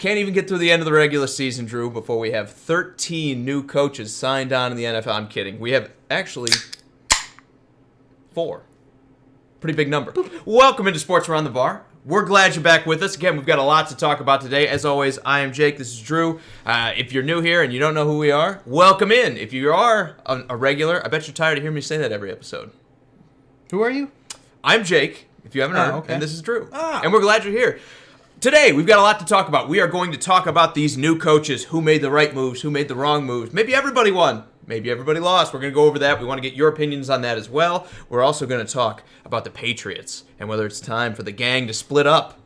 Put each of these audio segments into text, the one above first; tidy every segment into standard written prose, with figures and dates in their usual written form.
Can't even get through the end of the regular season, Drew, before we have 13 new coaches signed on in the NFL. I'm kidding. We have actually 4. Pretty big number. Welcome into Sports Around the Bar. We're glad you're back with us. Again, we've got a lot to talk about today. As always, I am Jake. This is Drew. If you're new here and you don't know who we are, welcome in. If you are a regular, I bet you're tired of hearing me say that every episode. Who are you? I'm Jake, if you haven't heard, okay. and this is Drew. And we're glad you're here. Today, we've got a lot to talk about. We are going to talk about these new coaches, who made the right moves, who made the wrong moves. Maybe everybody won. Maybe everybody lost. We're going to go over that. We want to get your opinions on that as well. We're also going to talk about the Patriots and whether it's time for the gang to split up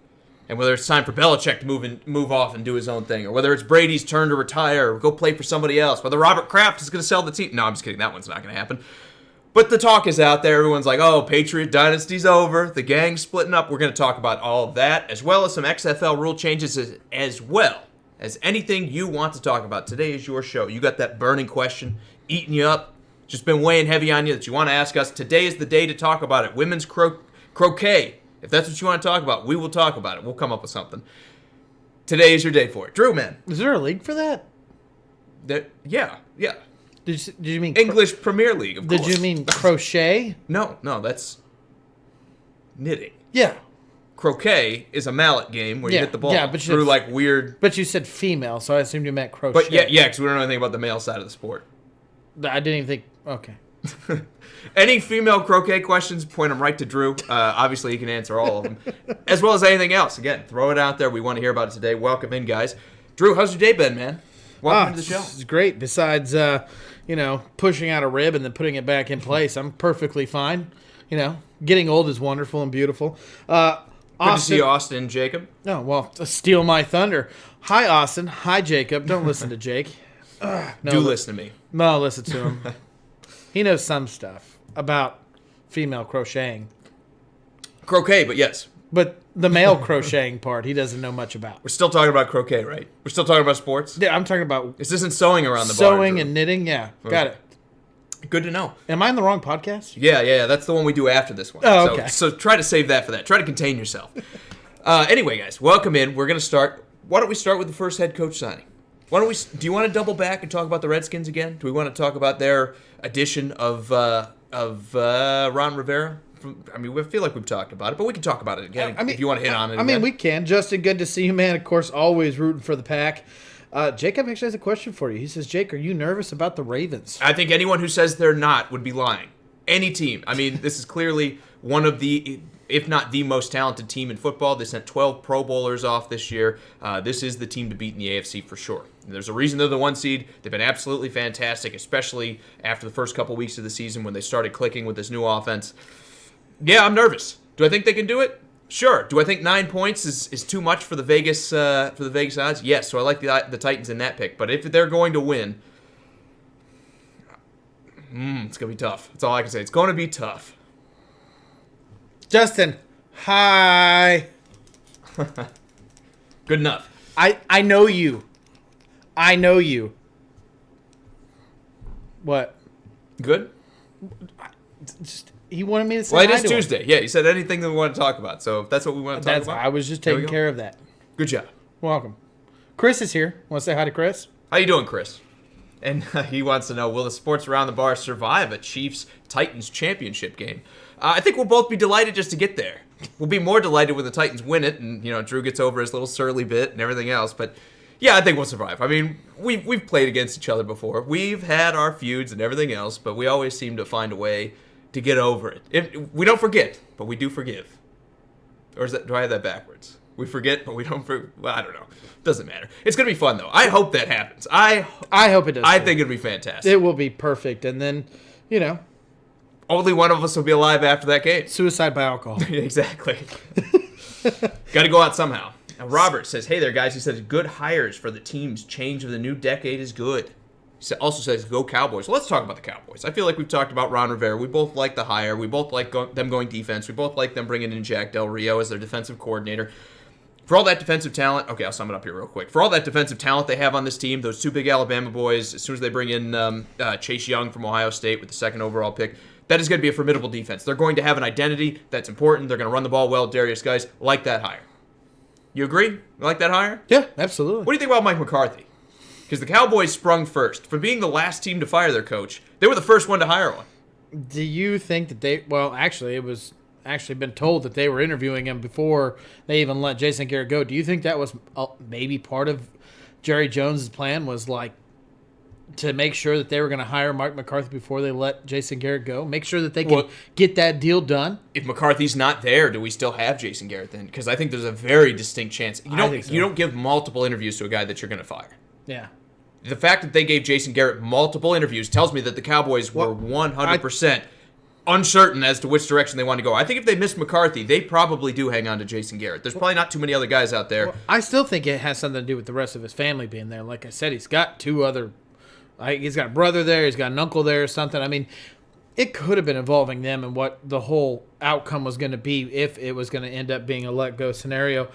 and whether it's time for Belichick to move off and do his own thing, or whether it's Brady's turn to retire or go play for somebody else, whether Robert Kraft is going to sell the team. No, I'm just kidding. That one's not going to happen. But the talk is out there. Everyone's like, oh, Patriot Dynasty's over. The gang's splitting up. We're going to talk about all of that, as well as some XFL rule changes as well as anything you want to talk about. Today is your show. You got that burning question eating you up, just been weighing heavy on you that you want to ask us. Today is the day to talk about it. Women's croquet. If that's what you want to talk about, we will talk about it. We'll come up with something. Today is your day for it. Drew, man. Is there a league for that? Yeah. Did you mean English Premier League, of course. Did you mean crochet? No, that's knitting. Yeah. Croquet is a mallet game where you hit the ball through like weird... But you said female, so I assumed you meant crochet. But yeah, because we don't know anything about the male side of the sport. I didn't even think... Okay. Any female croquet questions, point them right to Drew. Obviously, he can answer all of them. As well as anything else. Again, throw it out there. We want to hear about it today. Welcome in, guys. Drew, how's your day been, man? Welcome to the show. It's great. Besides, pushing out a rib and then putting it back in place, I'm perfectly fine. Getting old is wonderful and beautiful. Good to see Austin and Jacob. Oh, well, steal my thunder. Hi, Austin. Hi, Jacob. Don't listen to Jake. Listen to me. No, listen to him. He knows some stuff about female crocheting. Croquet, but yes. But the male crocheting part, he doesn't know much about. We're still talking about croquet, right? We're still talking about sports? Yeah, I'm talking about... This isn't sewing around the bar. Sewing and knitting, yeah. Okay. Got it. Good to know. Am I in the wrong podcast? Yeah. That's the one we do after this one. Oh, okay. So try to save that for that. Try to contain yourself. Anyway, guys, welcome in. We're going to start. Why don't we start with the first head coach signing? Do you want to double back and talk about the Redskins again? Do we want to talk about their addition of Ron Rivera? We feel like we've talked about it, but we can talk about it again if you want to hit on it again. We can. Justin, good to see you, man. Of course, always rooting for the Pack. Jacob actually has a question for you. He says, Jake, are you nervous about the Ravens? I think anyone who says they're not would be lying. Any team. This is clearly one of the, if not the most talented team in football. They sent 12 Pro Bowlers off this year. This is the team to beat in the AFC for sure. And there's a reason they're the 1 seed. They've been absolutely fantastic, especially after the first couple weeks of the season when they started clicking with this new offense. Yeah, I'm nervous. Do I think they can do it? Sure. Do I think 9 points is too much for the Vegas odds? Yes. So I like the Titans in that pick. But if they're going to win, it's gonna be tough. That's all I can say. It's going to be tough. Justin, hi. Good enough. I know you. I know you. What? Good. He wanted me to say Well, it is Tuesday. Yeah, you said anything that we want to talk about. So if that's what we want to talk about. I was just taking care of that. Good job. Welcome. Chris is here. Want to say hi to Chris? How you doing, Chris? And he wants to know, will the Sports Around the Bar survive a Chiefs-Titans championship game? I think we'll both be delighted just to get there. We'll be more delighted when the Titans win it and, Drew gets over his little surly bit and everything else. But, yeah, I think we'll survive. We've played against each other before. We've had our feuds and everything else, but we always seem to find a way to get over it. We don't forget, but we do forgive. Or do I have that backwards? We forget, but we don't forget. Well, I don't know. Doesn't matter. It's going to be fun, though. I hope that happens. I hope it does. I think it'll be fantastic. It will be perfect. And then, only one of us will be alive after that game. Suicide by alcohol. Exactly. Got to go out somehow. Now, Robert says, hey there, guys. He says, good hires for the team's change of the new decade is good. He also says, go Cowboys. Well, let's talk about the Cowboys. I feel like we've talked about Ron Rivera. We both like the hire. We both like them going defense. We both like them bringing in Jack Del Rio as their defensive coordinator. For all that defensive talent, okay, I'll sum it up here real quick. For all that defensive talent they have on this team, those 2 big Alabama boys, as soon as they bring in Chase Young from Ohio State with the 2nd overall pick, that is going to be a formidable defense. They're going to have an identity that's important. They're going to run the ball well. Darius, guys, like that hire. You agree? You like that hire? Yeah, absolutely. What do you think about Mike McCarthy? Because the Cowboys sprung first. From being the last team to fire their coach, they were the first one to hire one. Do you think that they? Well, actually, it was actually been told that they were interviewing him before they even let Jason Garrett go. Do you think that was maybe part of Jerry Jones's plan? Was like to make sure that they were going to hire Mike McCarthy before they let Jason Garrett go? Make sure that they can get that deal done. If McCarthy's not there, do we still have Jason Garrett then? Because I think there's a very distinct chance. You don't give multiple interviews to a guy that you're going to fire. Yeah. The fact that they gave Jason Garrett multiple interviews tells me that the Cowboys were 100% uncertain as to which direction they want to go. I think if they miss McCarthy, they probably do hang on to Jason Garrett. There's probably not too many other guys out there. Well, I still think it has something to do with the rest of his family being there. Like I said, he's got two other... he's got a brother there. He's got an uncle there or something. I mean, it could have been involving them and what the whole outcome was going to be if it was going to end up being a let-go scenario.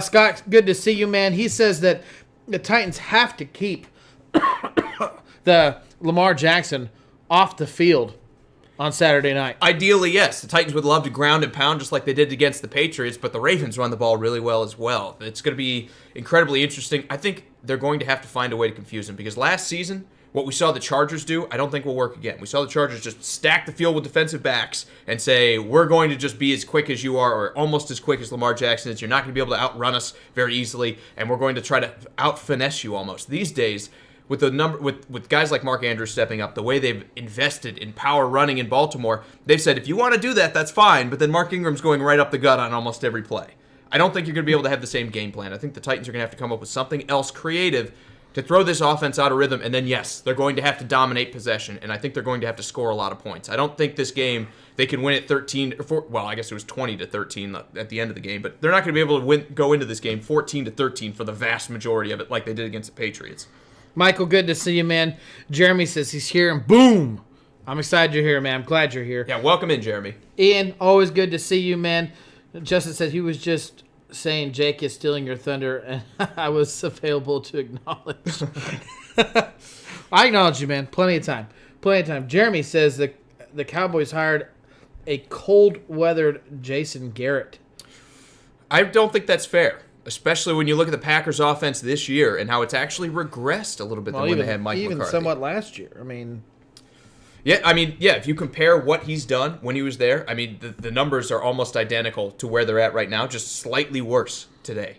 Scott, good to see you, man. He says that the Titans have to keep the Lamar Jackson off the field on Saturday night. Ideally, yes. The Titans would love to ground and pound just like they did against the Patriots, but the Ravens run the ball really well as well. It's going to be incredibly interesting. I think they're going to have to find a way to confuse him because last season, what we saw the Chargers do, I don't think will work again. We saw the Chargers just stack the field with defensive backs and say, we're going to just be as quick as you are or almost as quick as Lamar Jackson is. You're not going to be able to outrun us very easily, and we're going to try to out-finesse you almost. These days, with with guys like Mark Andrews stepping up, the way they've invested in power running in Baltimore, they've said, if you want to do that, that's fine, but then Mark Ingram's going right up the gut on almost every play. I don't think you're going to be able to have the same game plan. I think the Titans are going to have to come up with something else creative to throw this offense out of rhythm, and then, yes, they're going to have to dominate possession, and I think they're going to have to score a lot of points. I don't think this game, they can win it 13, I guess it was 20-13 at the end of the game, but they're not going to be able to go into this game 14-13 for the vast majority of it like they did against the Patriots. Michael, good to see you, man. Jeremy says he's here, and boom! I'm excited you're here, man. I'm glad you're here. Yeah, welcome in, Jeremy. Ian, always good to see you, man. Justin said he was just saying Jake is stealing your thunder, and I was available to acknowledge. I acknowledge you, man. Plenty of time. Jeremy says the Cowboys hired a cold-weathered Jason Garrett. I don't think that's fair, especially when you look at the Packers' offense this year and how it's actually regressed a little bit than when they had Mike McCarthy. Even somewhat last year. I mean, if you compare what he's done when he was there, the numbers are almost identical to where they're at right now, just slightly worse today.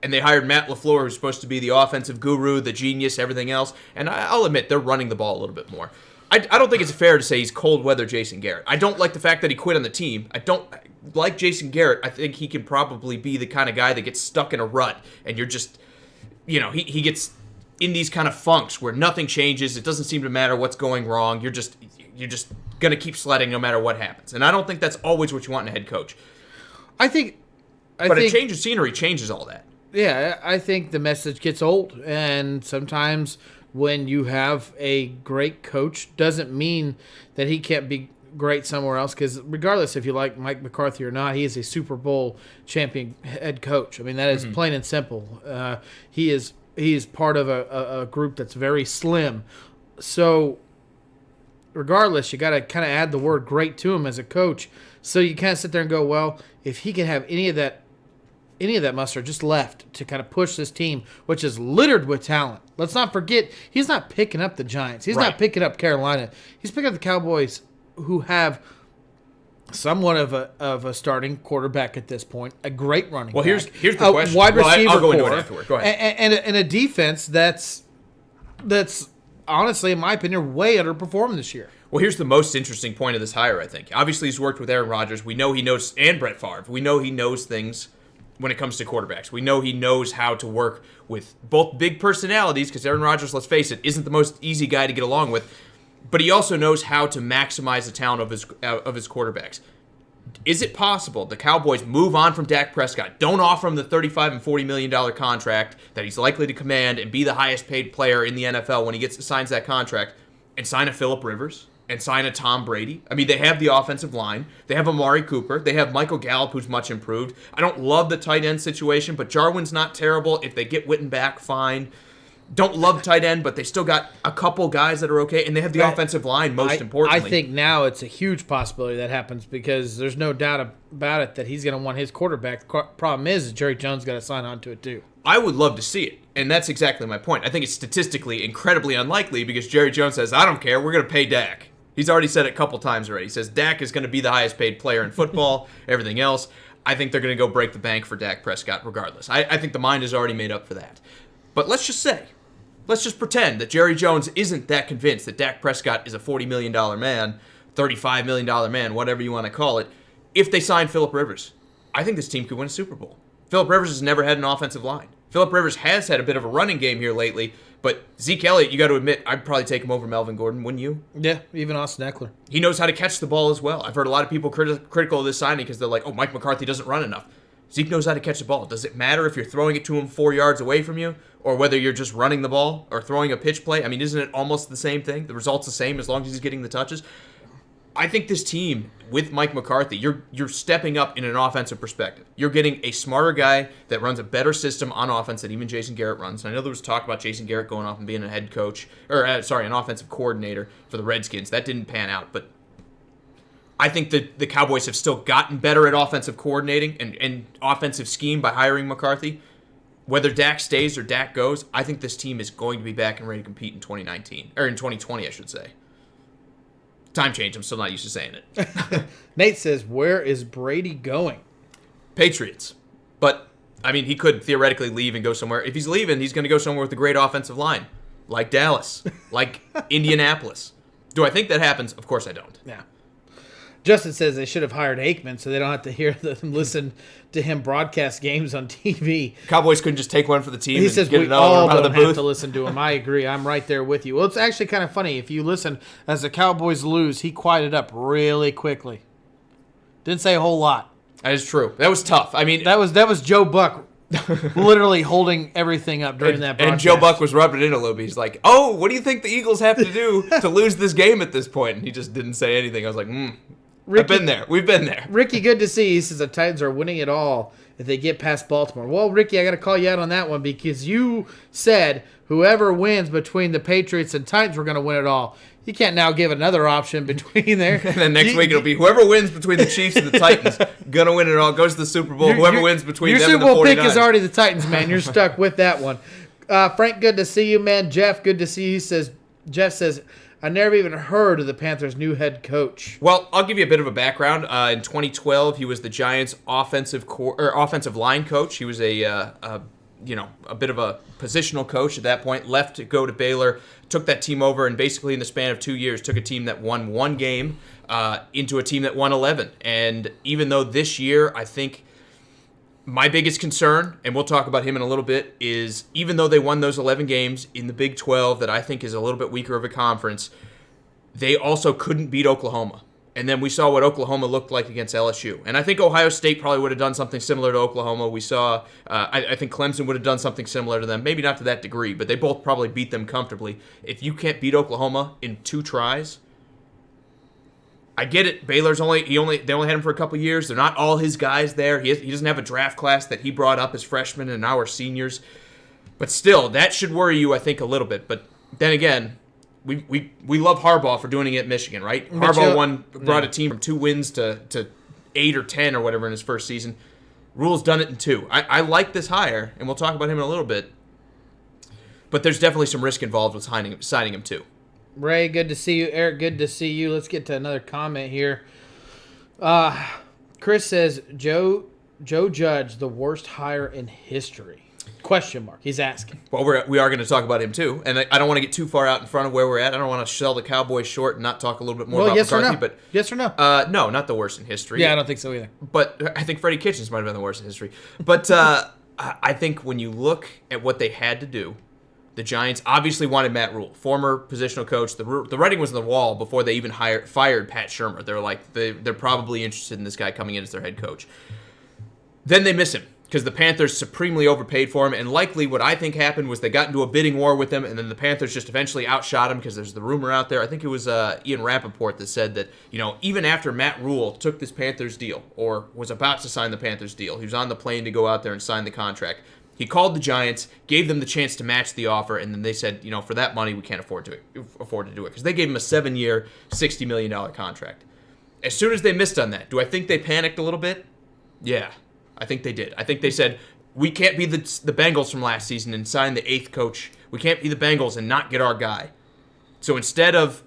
And they hired Matt LaFleur, who's supposed to be the offensive guru, the genius, everything else. And I'll admit, they're running the ball a little bit more. I don't think it's fair to say he's cold-weather Jason Garrett. I don't like the fact that he quit on the team. I don't like Jason Garrett. I think he can probably be the kind of guy that gets stuck in a rut, and you're just, he gets in these kind of funks where nothing changes. It doesn't seem to matter what's going wrong. You're just going to keep sledding no matter what happens. And I don't think that's always what you want in a head coach. I think a change of scenery changes all that. Yeah, I think the message gets old, and sometimes when you have a great coach, doesn't mean that he can't be great somewhere else, because regardless if you like Mike McCarthy or not, he is a Super Bowl champion head coach. I mean, that is plain and simple. He is part of a group that's very slim. So regardless, you got to kind of add the word great to him as a coach. So you kind of sit there and go, well, if he can have any of that mustard just left to kind of push this team, which is littered with talent. Let's not forget, he's not picking up the Giants. He's not picking up Carolina. He's picking up the Cowboys, who have somewhat of a starting quarterback at this point, a great running back. Here's the question. Wide receiver I'll go into it core, afterward. Go ahead. And a defense that's honestly, in my opinion, way underperforming this year. Well, here's the most interesting point of this hire, I think. Obviously, he's worked with Aaron Rodgers. We know he knows, and Brett Favre. We know he knows things when it comes to quarterbacks. We know he knows how to work with both big personalities, because Aaron Rodgers, let's face it, isn't the most easy guy to get along with, but he also knows how to maximize the talent of his quarterbacks. Is it possible the Cowboys move on from Dak Prescott, don't offer him the $35 and $40 million contract that he's likely to command and be the highest paid player in the NFL when he signs that contract, and sign a Phillip Rivers and sign a Tom Brady? I mean, they have the offensive line. They have Amari Cooper. They have Michael Gallup, who's much improved. I don't love the tight end situation, but Jarwin's not terrible. If they get Witten back, fine. don't love tight end, but they still got a couple guys that are okay, and they have the offensive line, most importantly. I think now it's a huge possibility that happens because there's no doubt about it that he's going to want his quarterback. The problem is Jerry Jones got to sign on to it too. I would love to see it, and that's exactly my point. I think it's statistically incredibly unlikely because Jerry Jones says, I don't care, we're going to pay Dak. He's already said it a couple times already. He says Dak is going to be the highest paid player in football, everything else. I think they're going to go break the bank for Dak Prescott regardless. I think the mind is already made up for that. But let's just pretend that Jerry Jones isn't that convinced that Dak Prescott is a $40 million man, $35 million man, whatever you want to call it, if they sign Phillip Rivers. I think this team could win a Super Bowl. Phillip Rivers has never had an offensive line. Phillip Rivers has had a bit of a running game here lately, but Zeke Elliott, you got to admit, I'd probably take him over Melvin Gordon, wouldn't you? Yeah, even Austin Eckler. He knows how to catch the ball as well. I've heard a lot of people critical of this signing because they're like, oh, Mike McCarthy doesn't run enough. Zeke knows how to catch the ball. Does it matter if you're throwing it to him 4 yards away from you or whether you're just running the ball or throwing a pitch play? I mean, isn't it almost the same thing? The result's the same as long as he's getting the touches. I think this team, with Mike McCarthy, you're stepping up in an offensive perspective. You're getting a smarter guy that runs a better system on offense than even Jason Garrett runs. And I know there was talk about Jason Garrett going off and being a head coach, an offensive coordinator for the Redskins. That didn't pan out, but I think that the Cowboys have still gotten better at offensive coordinating and offensive scheme by hiring McCarthy. Whether Dak stays or Dak goes, I think this team is going to be back and ready to compete in 2019, or in 2020, I should say. Time change. I'm still not used to saying it. Nate says, where is Brady going? Patriots. But, I mean, he could theoretically leave and go somewhere. If he's leaving, he's going to go somewhere with a great offensive line. Like Dallas. Like Indianapolis. Do I think that happens? Of course I don't. Yeah. Justin says they should have hired Aikman so they don't have to hear them listen to him broadcast games on TV. Cowboys couldn't just take one for the team He and says get we another all one out of don't the booth. have to listen to him. I agree. I'm right there with you. Well, it's actually kind of funny. If you listen, as the Cowboys lose, he quieted up really quickly. Didn't say a whole lot. That is true. That was tough. I mean, That was Joe Buck literally holding everything up during that broadcast. And Joe Buck was rubbing it in a little bit. He's like, oh, what do you think the Eagles have to do to lose this game at this point? And he just didn't say anything. I was like, I've been there. We've been there. Ricky, good to see you. He says the Titans are winning it all if they get past Baltimore. Well, Ricky, I got to call you out on that one because you said whoever wins between the Patriots and Titans, we're going to win it all. You can't now give another option between there. And then next week it'll be whoever wins between the Chiefs and the Titans, going to win it all, goes to the Super Bowl. Whoever wins between them and the 49ers. Your Super Bowl pick is already the Titans, man. You're stuck with that one. Frank, good to see you, man. Jeff, good to see you. Jeff says, I never even heard of the Panthers' new head coach. Well, I'll give you a bit of a background. In 2012, he was the Giants' offensive line coach. He was a bit of a positional coach at that point. Left to go to Baylor, took that team over, and basically in the span of 2 years, took a team that won one game into a team that won 11. And even though this year, I think my biggest concern, and we'll talk about him in a little bit, is even though they won those 11 games in the Big 12 that I think is a little bit weaker of a conference, they also couldn't beat Oklahoma. And then we saw what Oklahoma looked like against LSU. And I think Ohio State probably would have done something similar to Oklahoma. We saw, I think Clemson would have done something similar to them. Maybe not to that degree, but they both probably beat them comfortably. If you can't beat Oklahoma in 2 tries, I get it. Baylor's they only had him for a couple years. They're not all his guys there. He doesn't have a draft class that he brought up as freshmen and now are seniors. But still, that should worry you, I think, a little bit. But then again, we love Harbaugh for doing it at Michigan, right? Harbaugh brought a team from 2 wins to 8 or 10 or whatever in his first season. Rule's done it in 2. I like this hire, and we'll talk about him in a little bit. But there's definitely some risk involved with signing him too. Ray, good to see you. Eric, good to see you. Let's get to another comment here. Chris says, Joe Judge, the worst hire in history? Question mark. He's asking. Well, we are going to talk about him too, and I don't want to get too far out in front of where we're at. I don't want to sell the Cowboys short and not talk a little bit more about yes McCarthy. Or no? But yes or no? No, not the worst in history. Yeah, I don't think so either. But I think Freddie Kitchens might have been the worst in history. But I think when you look at what they had to do, the Giants obviously wanted Matt Rule, former positional coach. The writing was on the wall before they even fired Pat Shurmur. They're like, they're probably interested in this guy coming in as their head coach. Then they miss him because the Panthers supremely overpaid for him, and likely what I think happened was they got into a bidding war with him, and then the Panthers just eventually outshot him because there's the rumor out there. I think it was Ian Rappaport that said that, even after Matt Rule took this Panthers deal or was about to sign the Panthers deal, he was on the plane to go out there and sign the contract, He called the Giants, gave them the chance to match the offer, and then they said, for that money, we can't afford to do it because they gave him a 7-year, $60 million contract. As soon as they missed on that, do I think they panicked a little bit? Yeah, I think they did. I think they said, we can't be the Bengals from last season and sign the 8th coach. We can't be the Bengals and not get our guy. So instead of,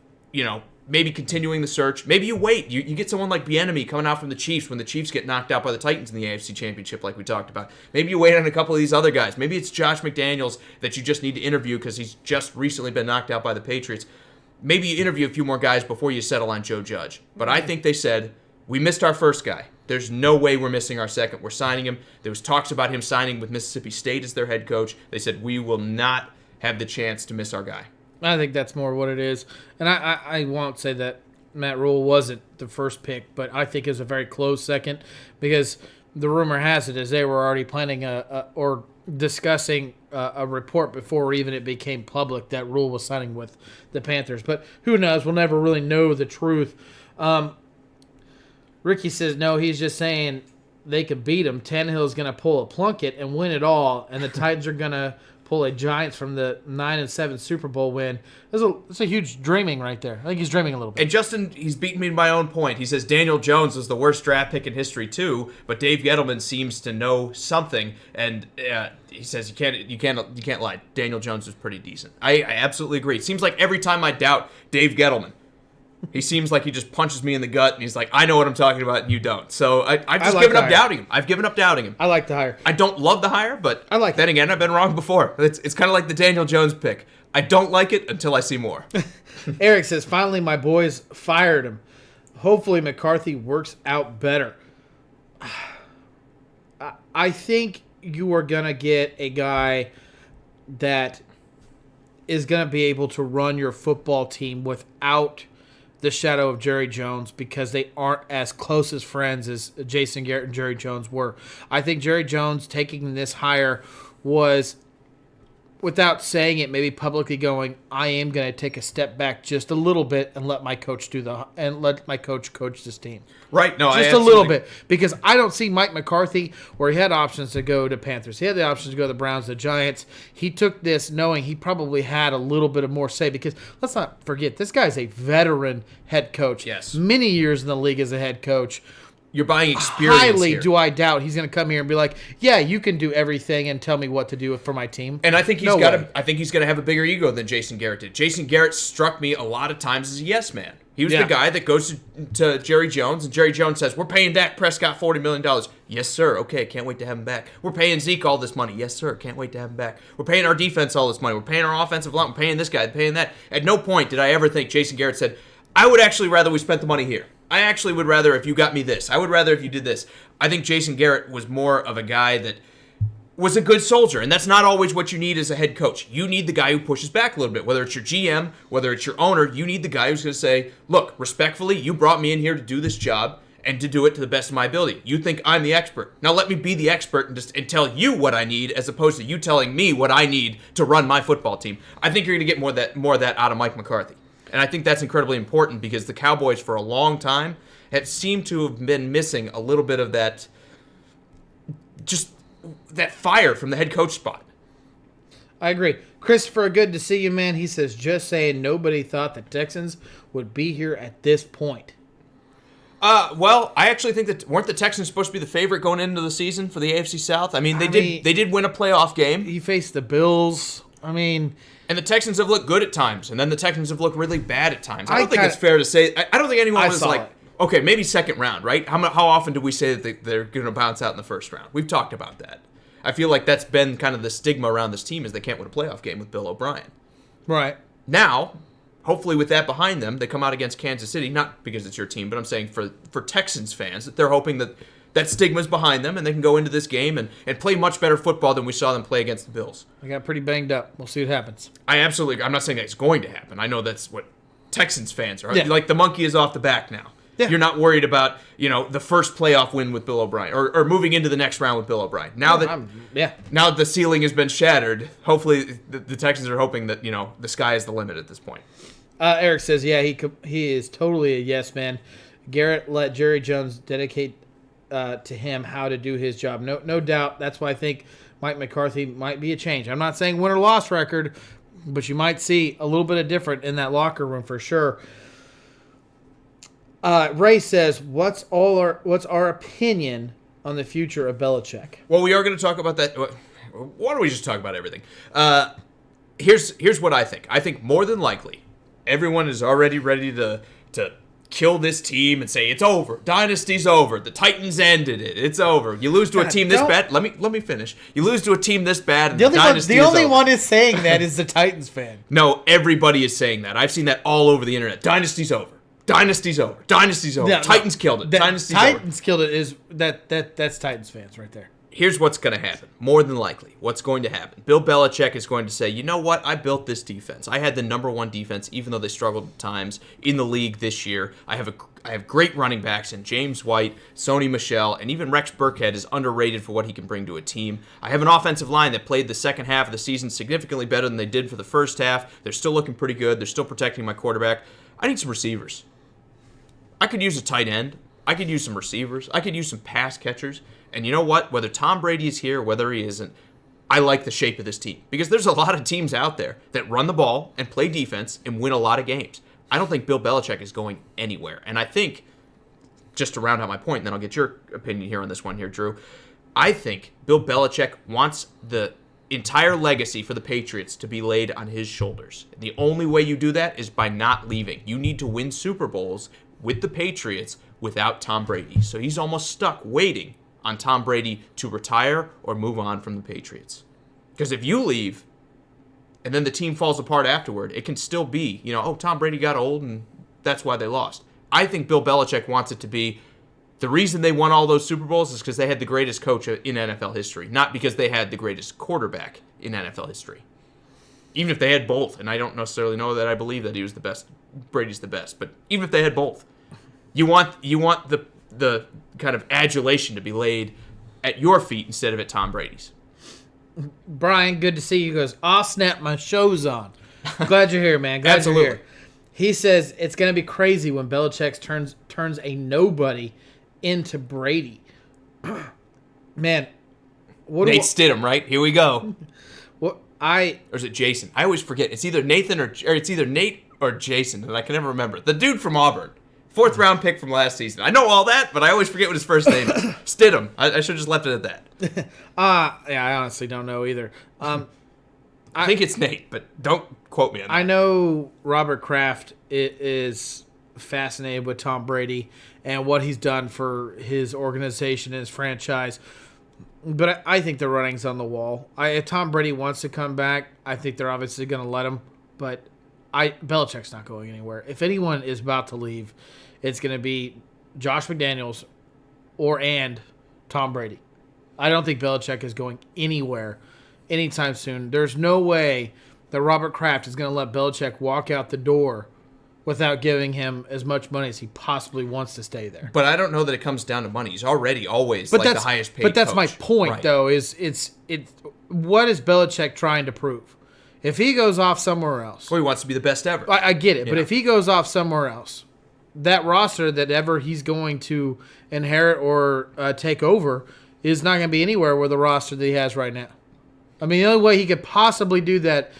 maybe continuing the search, maybe you wait. You get someone like Bieniemy coming out from the Chiefs when the Chiefs get knocked out by the Titans in the AFC Championship like we talked about. Maybe you wait on a couple of these other guys. Maybe it's Josh McDaniels that you just need to interview because he's just recently been knocked out by the Patriots. Maybe you interview a few more guys before you settle on Joe Judge. But I think they said, we missed our first guy. There's no way we're missing our second. We're signing him. There was talks about him signing with Mississippi State as their head coach. They said, we will not have the chance to miss our guy. I think that's more what it is. And I won't say that Matt Rule wasn't the first pick, but I think it was a very close second because the rumor has it is they were already planning or discussing a report before even it became public that Rule was signing with the Panthers. But who knows? We'll never really know the truth. Ricky says, no, he's just saying they could beat him. Tannehill's going to pull a Plunkett and win it all, and the Titans are going to pull a Giants from the 9-7 Super Bowl win. It's a huge dreaming right there. I think he's dreaming a little bit. And Justin, he's beaten me to my own point. He says Daniel Jones was the worst draft pick in history too, but Dave Gettleman seems to know something, and he says you can't lie. Daniel Jones was pretty decent. I absolutely agree. It seems like every time I doubt Dave Gettleman, he seems like he just punches me in the gut, and he's like, I know what I'm talking about, and you don't. So I've just given up doubting him. I've given up doubting him. I like the hire. I don't love the hire, but I like then again, I've been wrong before. It's kind of like the Daniel Jones pick. I don't like it until I see more. Eric says, finally my boys fired him. Hopefully McCarthy works out better. I think you are going to get a guy that is going to be able to run your football team without the shadow of Jerry Jones because they aren't as close as friends as Jason Garrett and Jerry Jones were. I think Jerry Jones taking this hire was, without saying it, maybe publicly going, I am going to take a step back just a little bit and let my coach coach this team. Right? No, just a little bit, because I don't see Mike McCarthy where he had options to go to Panthers. He had the options to go to the Browns, the Giants. He took this knowing he probably had a little bit of more say because let's not forget this guy's a veteran head coach. Yes, many years in the league as a head coach. You're buying experience. Highly here. Do I doubt he's going to come here and be like, yeah, you can do everything and tell me what to do for my team. And I think he's going to have a bigger ego than Jason Garrett did. Jason Garrett struck me a lot of times as a yes man. He was the guy that goes to Jerry Jones, and Jerry Jones says, we're paying Dak Prescott $40 million. Yes, sir. Okay, can't wait to have him back. We're paying Zeke all this money. Yes, sir. Can't wait to have him back. We're paying our defense all this money. We're paying our offensive line. We're paying this guy, paying that. At no point did I ever think Jason Garrett said, I would actually rather we spent the money here. I actually would rather if you got me this. I would rather if you did this. I think Jason Garrett was more of a guy that was a good soldier, and that's not always what you need as a head coach. You need the guy who pushes back a little bit. Whether it's your GM, whether it's your owner, you need the guy who's going to say, look, respectfully, you brought me in here to do this job and to do it to the best of my ability. You think I'm the expert. Now let me be the expert and tell you what I need as opposed to you telling me what I need to run my football team. I think you're going to get more of that out of Mike McCarthy. And I think that's incredibly important because the Cowboys for a long time have seemed to have been missing a little bit of that, just that fire from the head coach spot. I agree. Christopher, good to see you, man. He says, just saying nobody thought the Texans would be here at this point. Well, I actually think that weren't the Texans supposed to be the favorite going into the season for the AFC South? I mean, they did win a playoff game. He faced the Bills. And the Texans have looked good at times, and then the Texans have looked really bad at times. I don't think it's fair to say. I don't think anyone was like, okay, maybe second round, right? How often do we say that they're going to bounce out in the first round? We've talked about that. I feel like that's been kind of the stigma around this team is they can't win a playoff game with Bill O'Brien. Right. Now, hopefully with that behind them, they come out against Kansas City, not because it's your team, but I'm saying for Texans fans, that they're hoping that stigma's behind them and they can go into this game and play much better football than we saw them play against the Bills. They got pretty banged up. We'll see what happens. I'm not saying that it's going to happen. I know that's what Texans fans are. Yeah. Like the monkey is off the back now. Yeah. You're not worried about, the first playoff win with Bill O'Brien or moving into the next round with Bill O'Brien. Now that the ceiling has been shattered, hopefully the Texans are hoping that, the sky is the limit at this point. Eric says, yeah, he is totally a yes man. Garrett let Jerry Jones dedicate to him how to do his job. No doubt. That's why I think Mike McCarthy might be a change. I'm not saying win or loss record, but you might see a little bit of different in that locker room for sure. Ray says, "What's our opinion on the future of Belichick?" Well, we are going to talk about that. Why don't we just talk about everything? Here's what I think. I think more than likely, everyone is already ready to kill this team and say it's over. Dynasty's over. The Titans ended it. It's over. You lose to a team this bad. Let me finish. You lose to a team this bad. And the only one is saying that is the Titans fan. No, everybody is saying that. I've seen that all over the internet. Dynasty's over. Dynasty's over. Dynasty's over. No, Titans killed it. Titans killed it is that's Titans fans right there. Here's what's going to happen. More than likely, what's going to happen. Bill Belichick is going to say, you know what? I built this defense. I had the number one defense, even though they struggled at times in the league this year. I have great running backs in James White, Sony Michel, and even Rex Burkhead is underrated for what he can bring to a team. I have an offensive line that played the second half of the season significantly better than they did for the first half. They're still looking pretty good. They're still protecting my quarterback. I need some receivers. I could use a tight end. I could use some receivers. I could use some pass catchers. And you know what? Whether Tom Brady is here, whether he isn't, I like the shape of this team. Because there's a lot of teams out there that run the ball and play defense and win a lot of games. I don't think Bill Belichick is going anywhere. And I think, just to round out my point, and then I'll get your opinion here on this one here, Drew. I think Bill Belichick wants the entire legacy for the Patriots to be laid on his shoulders. And the only way you do that is by not leaving. You need to win Super Bowls with the Patriots without Tom Brady. So he's almost stuck waiting on Tom Brady to retire or move on from the Patriots. Because if you leave and then the team falls apart afterward, it can still be, Tom Brady got old and that's why they lost. I think Bill Belichick wants it to be the reason they won all those Super Bowls is because they had the greatest coach in NFL history, not because they had the greatest quarterback in NFL history. Even if they had both, and I don't necessarily know that I believe that he was the best, Brady's the best, but even if they had both, you want the kind of adulation to be laid at your feet instead of at Tom Brady's. Brian, good to see you. He goes, snap, my show's on. Glad you're here, man. Glad Absolutely. You're here. He says it's going to be crazy when Belichick turns a nobody into Brady. Man, Nate Stidham, right? Here we go. Or is it Jason? I always forget. It's either Nathan or it's either Nate or Jason, and I can never remember. The dude from Auburn. 4th round pick from last season. I know all that, but I always forget what his first name is. Stidham. I should have just left it at that. Yeah, I honestly don't know either. I think it's Nate, but don't quote me on that. I know Robert Kraft is fascinated with Tom Brady and what he's done for his organization and his franchise. But I think the writing's on the wall. If Tom Brady wants to come back, I think they're obviously going to let him. But Belichick's not going anywhere. If anyone is about to leave, it's going to be Josh McDaniels and Tom Brady. I don't think Belichick is going anywhere anytime soon. There's no way that Robert Kraft is going to let Belichick walk out the door without giving him as much money as he possibly wants to stay there. But I don't know that it comes down to money. He's already always the highest paid But that's coach. my point, right. though, is it's what is Belichick trying to prove? If he goes off somewhere else. Well, he wants to be the best ever. I get it, but if he goes off somewhere else, that roster that ever he's going to inherit or take over is not going to be anywhere where the roster that he has right now. I mean, the only way he could possibly do that,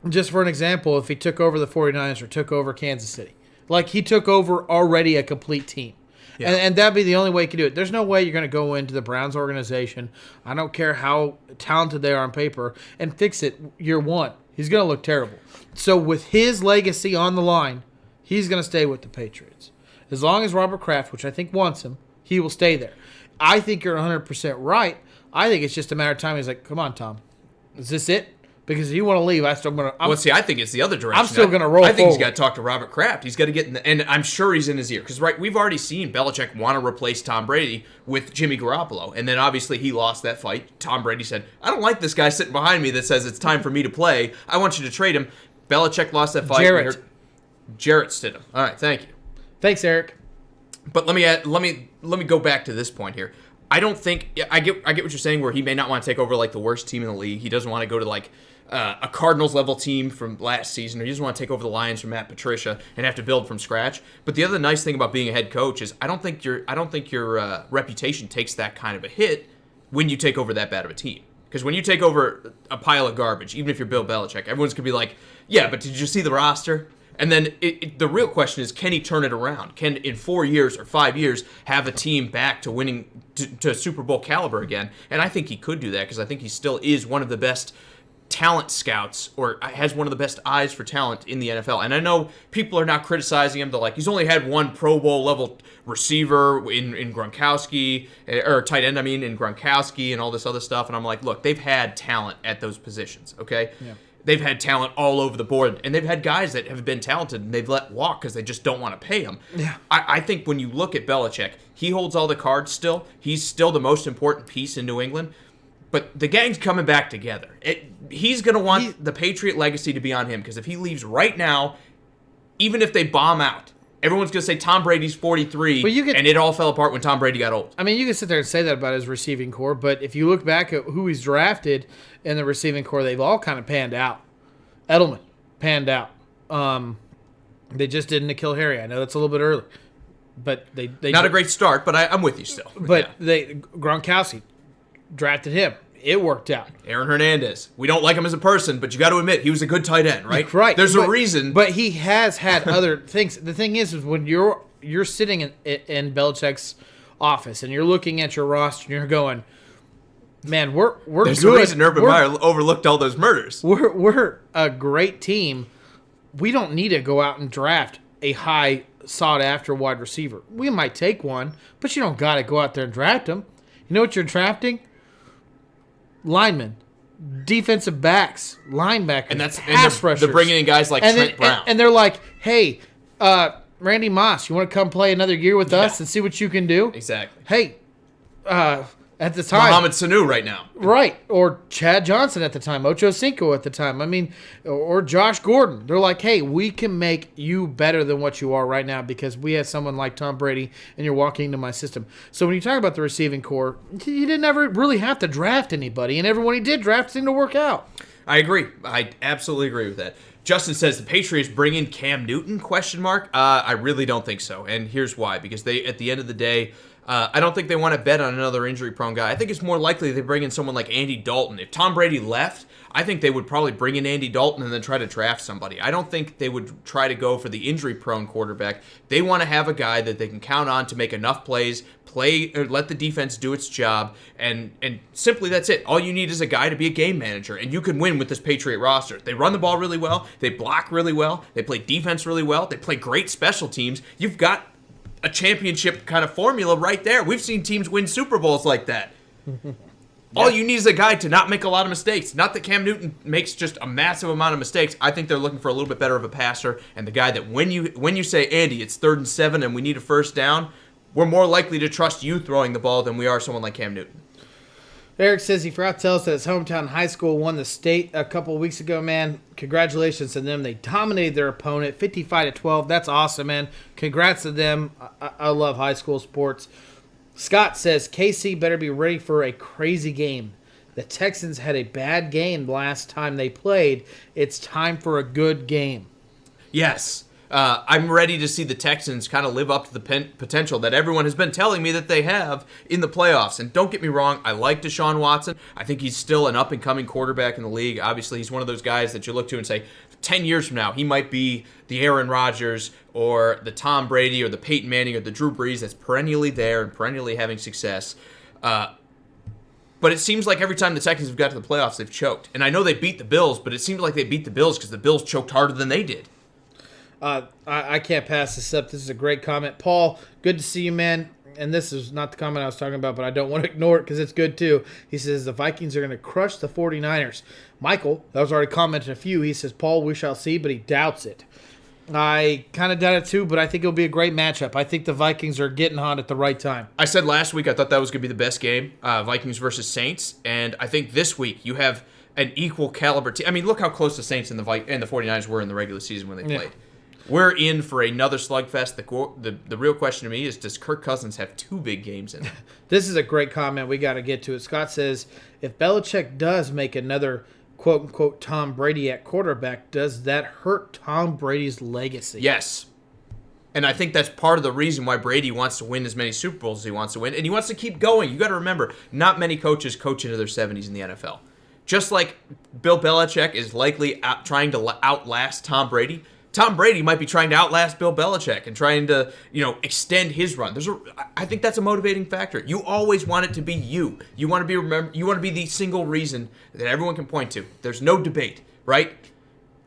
just for an example, if he took over the 49ers or took over Kansas City. Like, he took over already a complete team. Yeah. And that'd be the only way he could do it. There's no way you're going to go into the Browns organization, I don't care how talented they are on paper, and fix it year one. He's going to look terrible. So with his legacy on the line, he's going to stay with the Patriots. As long as Robert Kraft, which I think wants him, he will stay there. I think you're 100% right. I think it's just a matter of time. He's like, come on, Tom. Is this it? Because if you want to leave, I think it's the other direction. I'm still going to roll I think forward. He's got to talk to Robert Kraft. He's got to get and I'm sure he's in his ear. Because, we've already seen Belichick want to replace Tom Brady with Jimmy Garoppolo. And then, obviously, he lost that fight. Tom Brady said, I don't like this guy sitting behind me that says it's time for me to play. I want you to trade him. Belichick lost that fight. Jarrett Stidham. All right, thank you. Thanks, Eric. But let me go back to this point here. I don't think I get what you're saying, where he may not want to take over like the worst team in the league. He doesn't want to go to like a Cardinals level team from last season, or he doesn't want to take over the Lions from Matt Patricia and have to build from scratch. But the other nice thing about being a head coach is I don't think your reputation takes that kind of a hit when you take over that bad of a team. Because when you take over a pile of garbage, even if you're Bill Belichick, everyone's going to be like, yeah, but did you see the roster? And then the real question is, can he turn it around? Can, in 4 years or 5 years, have a team back to winning to Super Bowl caliber again? And I think he could do that, because I think he still is one of the best talent scouts, or has one of the best eyes for talent in the NFL. And I know people are not criticizing him. They're like, he's only had one Pro Bowl level receiver in Gronkowski, or tight end, in Gronkowski and all this other stuff. And I'm like, look, they've had talent at those positions, okay? Yeah. They've had talent all over the board, and they've had guys that have been talented and they've let walk because they just don't want to pay them. Yeah. I think when you look at Belichick, he holds all the cards still. He's still the most important piece in New England. But the gang's coming back together. He's going to want the Patriot legacy to be on him, because if he leaves right now, even if they bomb out, everyone's going to say Tom Brady's 43, and it all fell apart when Tom Brady got old. I mean, you can sit there and say that about his receiving core, but if you look back at who he's drafted in the receiving core, they've all kind of panned out. Edelman panned out. They just did N'Keal Harry. I know that's a little bit early, but they not a great start, but I'm with you still. But Gronkowski drafted him. It worked out. Aaron Hernandez. We don't like him as a person, but you got to admit he was a good tight end, right? Right. There's a reason. But he has had other things. The thing is when you're sitting in Belichick's office and you're looking at your roster and you're going, man, we're There's good. a reason Urban Meyer overlooked all those murders. We're a great team. We don't need to go out and draft a high sought after wide receiver. We might take one, but you don't got to go out there and draft him. You know what you're drafting? Linemen, defensive backs, linebackers, and pass rushers. They're bringing in guys like Trent Brown. And they're like, hey, Randy Moss, you want to come play another year with us and see what you can do? Exactly. Hey, at the time, Mohamed Sanu right now. Right. Or Chad Johnson at the time, Ocho Cinco at the time. Or Josh Gordon. They're like, hey, we can make you better than what you are right now because we have someone like Tom Brady and you're walking into my system. So when you talk about the receiving core, he didn't ever really have to draft anybody, and everyone he did draft seemed to work out. I agree. I absolutely agree with that. Justin says the Patriots bring in Cam Newton, ? I really don't think so, and here's why. Because they, at the end of the day, I don't think they want to bet on another injury-prone guy. I think it's more likely they bring in someone like Andy Dalton. If Tom Brady left, I think they would probably bring in Andy Dalton and then try to draft somebody. I don't think they would try to go for the injury-prone quarterback. They want to have a guy that they can count on to make enough plays, let the defense do its job, and simply that's it. All you need is a guy to be a game manager, and you can win with this Patriot roster. They run the ball really well. They block really well. They play defense really well. They play great special teams. You've got a championship kind of formula right there. We've seen teams win Super Bowls like that. All you need is a guy to not make a lot of mistakes. Not that Cam Newton makes just a massive amount of mistakes. I think they're looking for a little bit better of a passer, and the guy that when you say, Andy, it's 3rd and 7 and we need a first down, we're more likely to trust you throwing the ball than we are someone like Cam Newton. Eric says he forgot to tell us that his hometown high school won the state a couple of weeks ago, man. Congratulations to them. They dominated their opponent 55-12. That's awesome, man. Congrats to them. I love high school sports. Scott says KC better be ready for a crazy game. The Texans had a bad game last time they played. It's time for a good game. Yes. I'm ready to see the Texans kind of live up to the potential that everyone has been telling me that they have in the playoffs. And don't get me wrong, I like Deshaun Watson. I think he's still an up-and-coming quarterback in the league. Obviously, he's one of those guys that you look to and say, 10 years from now, he might be the Aaron Rodgers or the Tom Brady or the Peyton Manning or the Drew Brees that's perennially there and perennially having success. But it seems like every time the Texans have got to the playoffs, they've choked. And I know they beat the Bills, but it seems like they beat the Bills because the Bills choked harder than they did. I can't pass this up. This is a great comment. Paul, good to see you, man. And this is not the comment I was talking about, but I don't want to ignore it because it's good too. He says the Vikings are going to crush the 49ers. Michael, that was already commented a few. He says, Paul, we shall see, but he doubts it. I kind of doubt it too, but I think it'll be a great matchup. I think the Vikings are getting hot at the right time. I said last week I thought that was going to be the best game, Vikings versus Saints. And I think this week you have an equal caliber team. I mean, look how close the Saints and the 49ers were in the regular season when they played. We're in for another slugfest. The real question to me is, does Kirk Cousins have 2 big games in it? This is a great comment. We got to get to it. Scott says, if Belichick does make another quote-unquote Tom Brady at quarterback, does that hurt Tom Brady's legacy? Yes. And I think that's part of the reason why Brady wants to win as many Super Bowls as he wants to win. And he wants to keep going. You got to remember, not many coaches coach into their 70s in the NFL. Just like Bill Belichick is likely trying to outlast Tom Brady, Tom Brady might be trying to outlast Bill Belichick and trying to, extend his run. I think that's a motivating factor. You always want it to be you. You want to be the single reason that everyone can point to. There's no debate, right?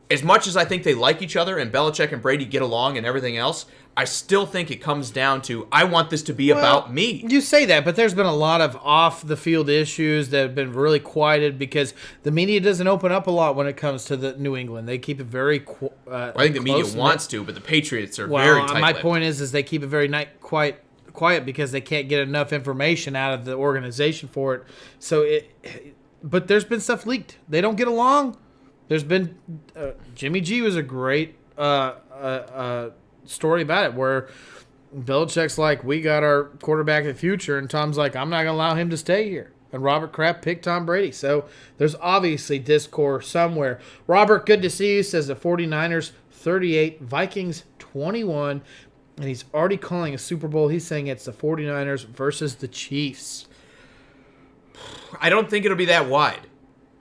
As much as I think they like each other and Belichick and Brady get along and everything else, I still think it comes down to, I want this to be about me. You say that, but there's been a lot of off-the-field issues that have been really quieted because the media doesn't open up a lot when it comes to the New England. They keep it very I think the media wants to, but the Patriots are very tight-lipped. My point is they keep it very quiet because they can't get enough information out of the organization for it. But there's been stuff leaked. They don't get along. There's been Jimmy G was a great story about it where Belichick's like, we got our quarterback of the future, and Tom's like, I'm not going to allow him to stay here. And Robert Kraft picked Tom Brady. So there's obviously discord somewhere. Robert, good to see you, says the 49ers 38, Vikings 21, and he's already calling a Super Bowl. He's saying it's the 49ers versus the Chiefs. I don't think it'll be that wide.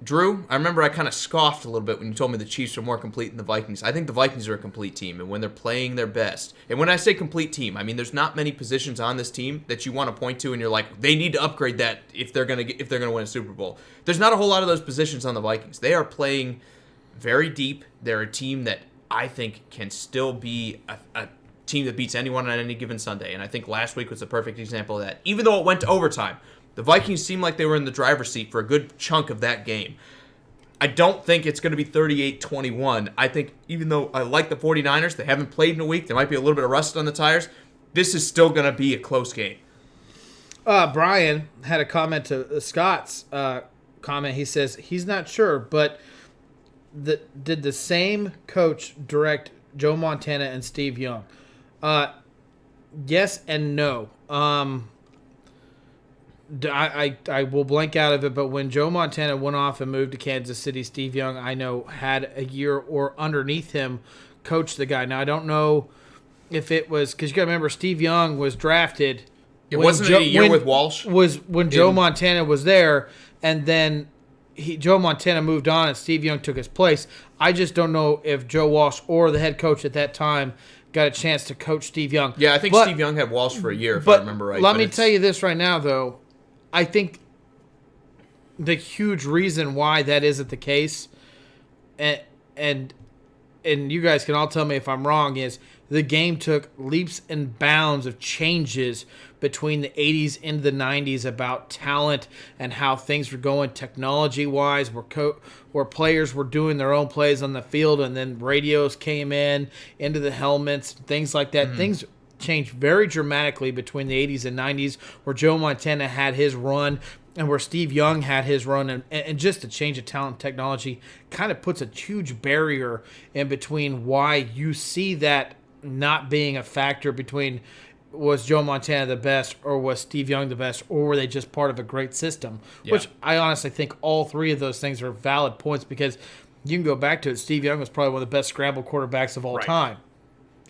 Drew, I remember I kind of scoffed a little bit when you told me the Chiefs are more complete than the Vikings. I think the Vikings are a complete team, and when they're playing their best, and when I say complete team, I mean there's not many positions on this team that you want to point to and you're like, they need to upgrade that if they're gonna win a Super Bowl. There's not a whole lot of those positions on the Vikings. They are playing very deep. They're a team that I think can still be a team that beats anyone on any given Sunday, and I think last week was a perfect example of that. Even though it went to overtime, the Vikings seemed like they were in the driver's seat for a good chunk of that game. I don't think it's going to be 38-21. I think even though I like the 49ers, they haven't played in a week, there might be a little bit of rust on the tires, this is still going to be a close game. Brian had a comment to Scott's comment. He says he's not sure, but did the same coach direct Joe Montana and Steve Young? Yes and no. I will blank out of it, but when Joe Montana went off and moved to Kansas City, Steve Young, I know, had a year or underneath him coach the guy. Now, I don't know if it was, because you got to remember, Steve Young was drafted. It wasn't a year with Walsh? Was when Joe Montana was there, and then Joe Montana moved on and Steve Young took his place. I just don't know if Joe Walsh or the head coach at that time got a chance to coach Steve Young. Yeah, I think Steve Young had Walsh for a year, if I remember right. Let me tell you this right now, though. I think the huge reason why that isn't the case, and you guys can all tell me if I'm wrong, is the game took leaps and bounds of changes between the 80s into the 90s about talent and how things were going technology-wise, where players were doing their own plays on the field, and then radios came into the helmets, things like that. Mm-hmm. Things changed very dramatically between the 80s and 90s, where Joe Montana had his run and where Steve Young had his run, and just the change of talent and technology kind of puts a huge barrier in between why you see that not being a factor between was Joe Montana the best or was Steve Young the best, or were they just part of a great system, which I honestly think all three of those things are valid points, because you can go back to it. Steve Young was probably one of the best scramble quarterbacks of all time.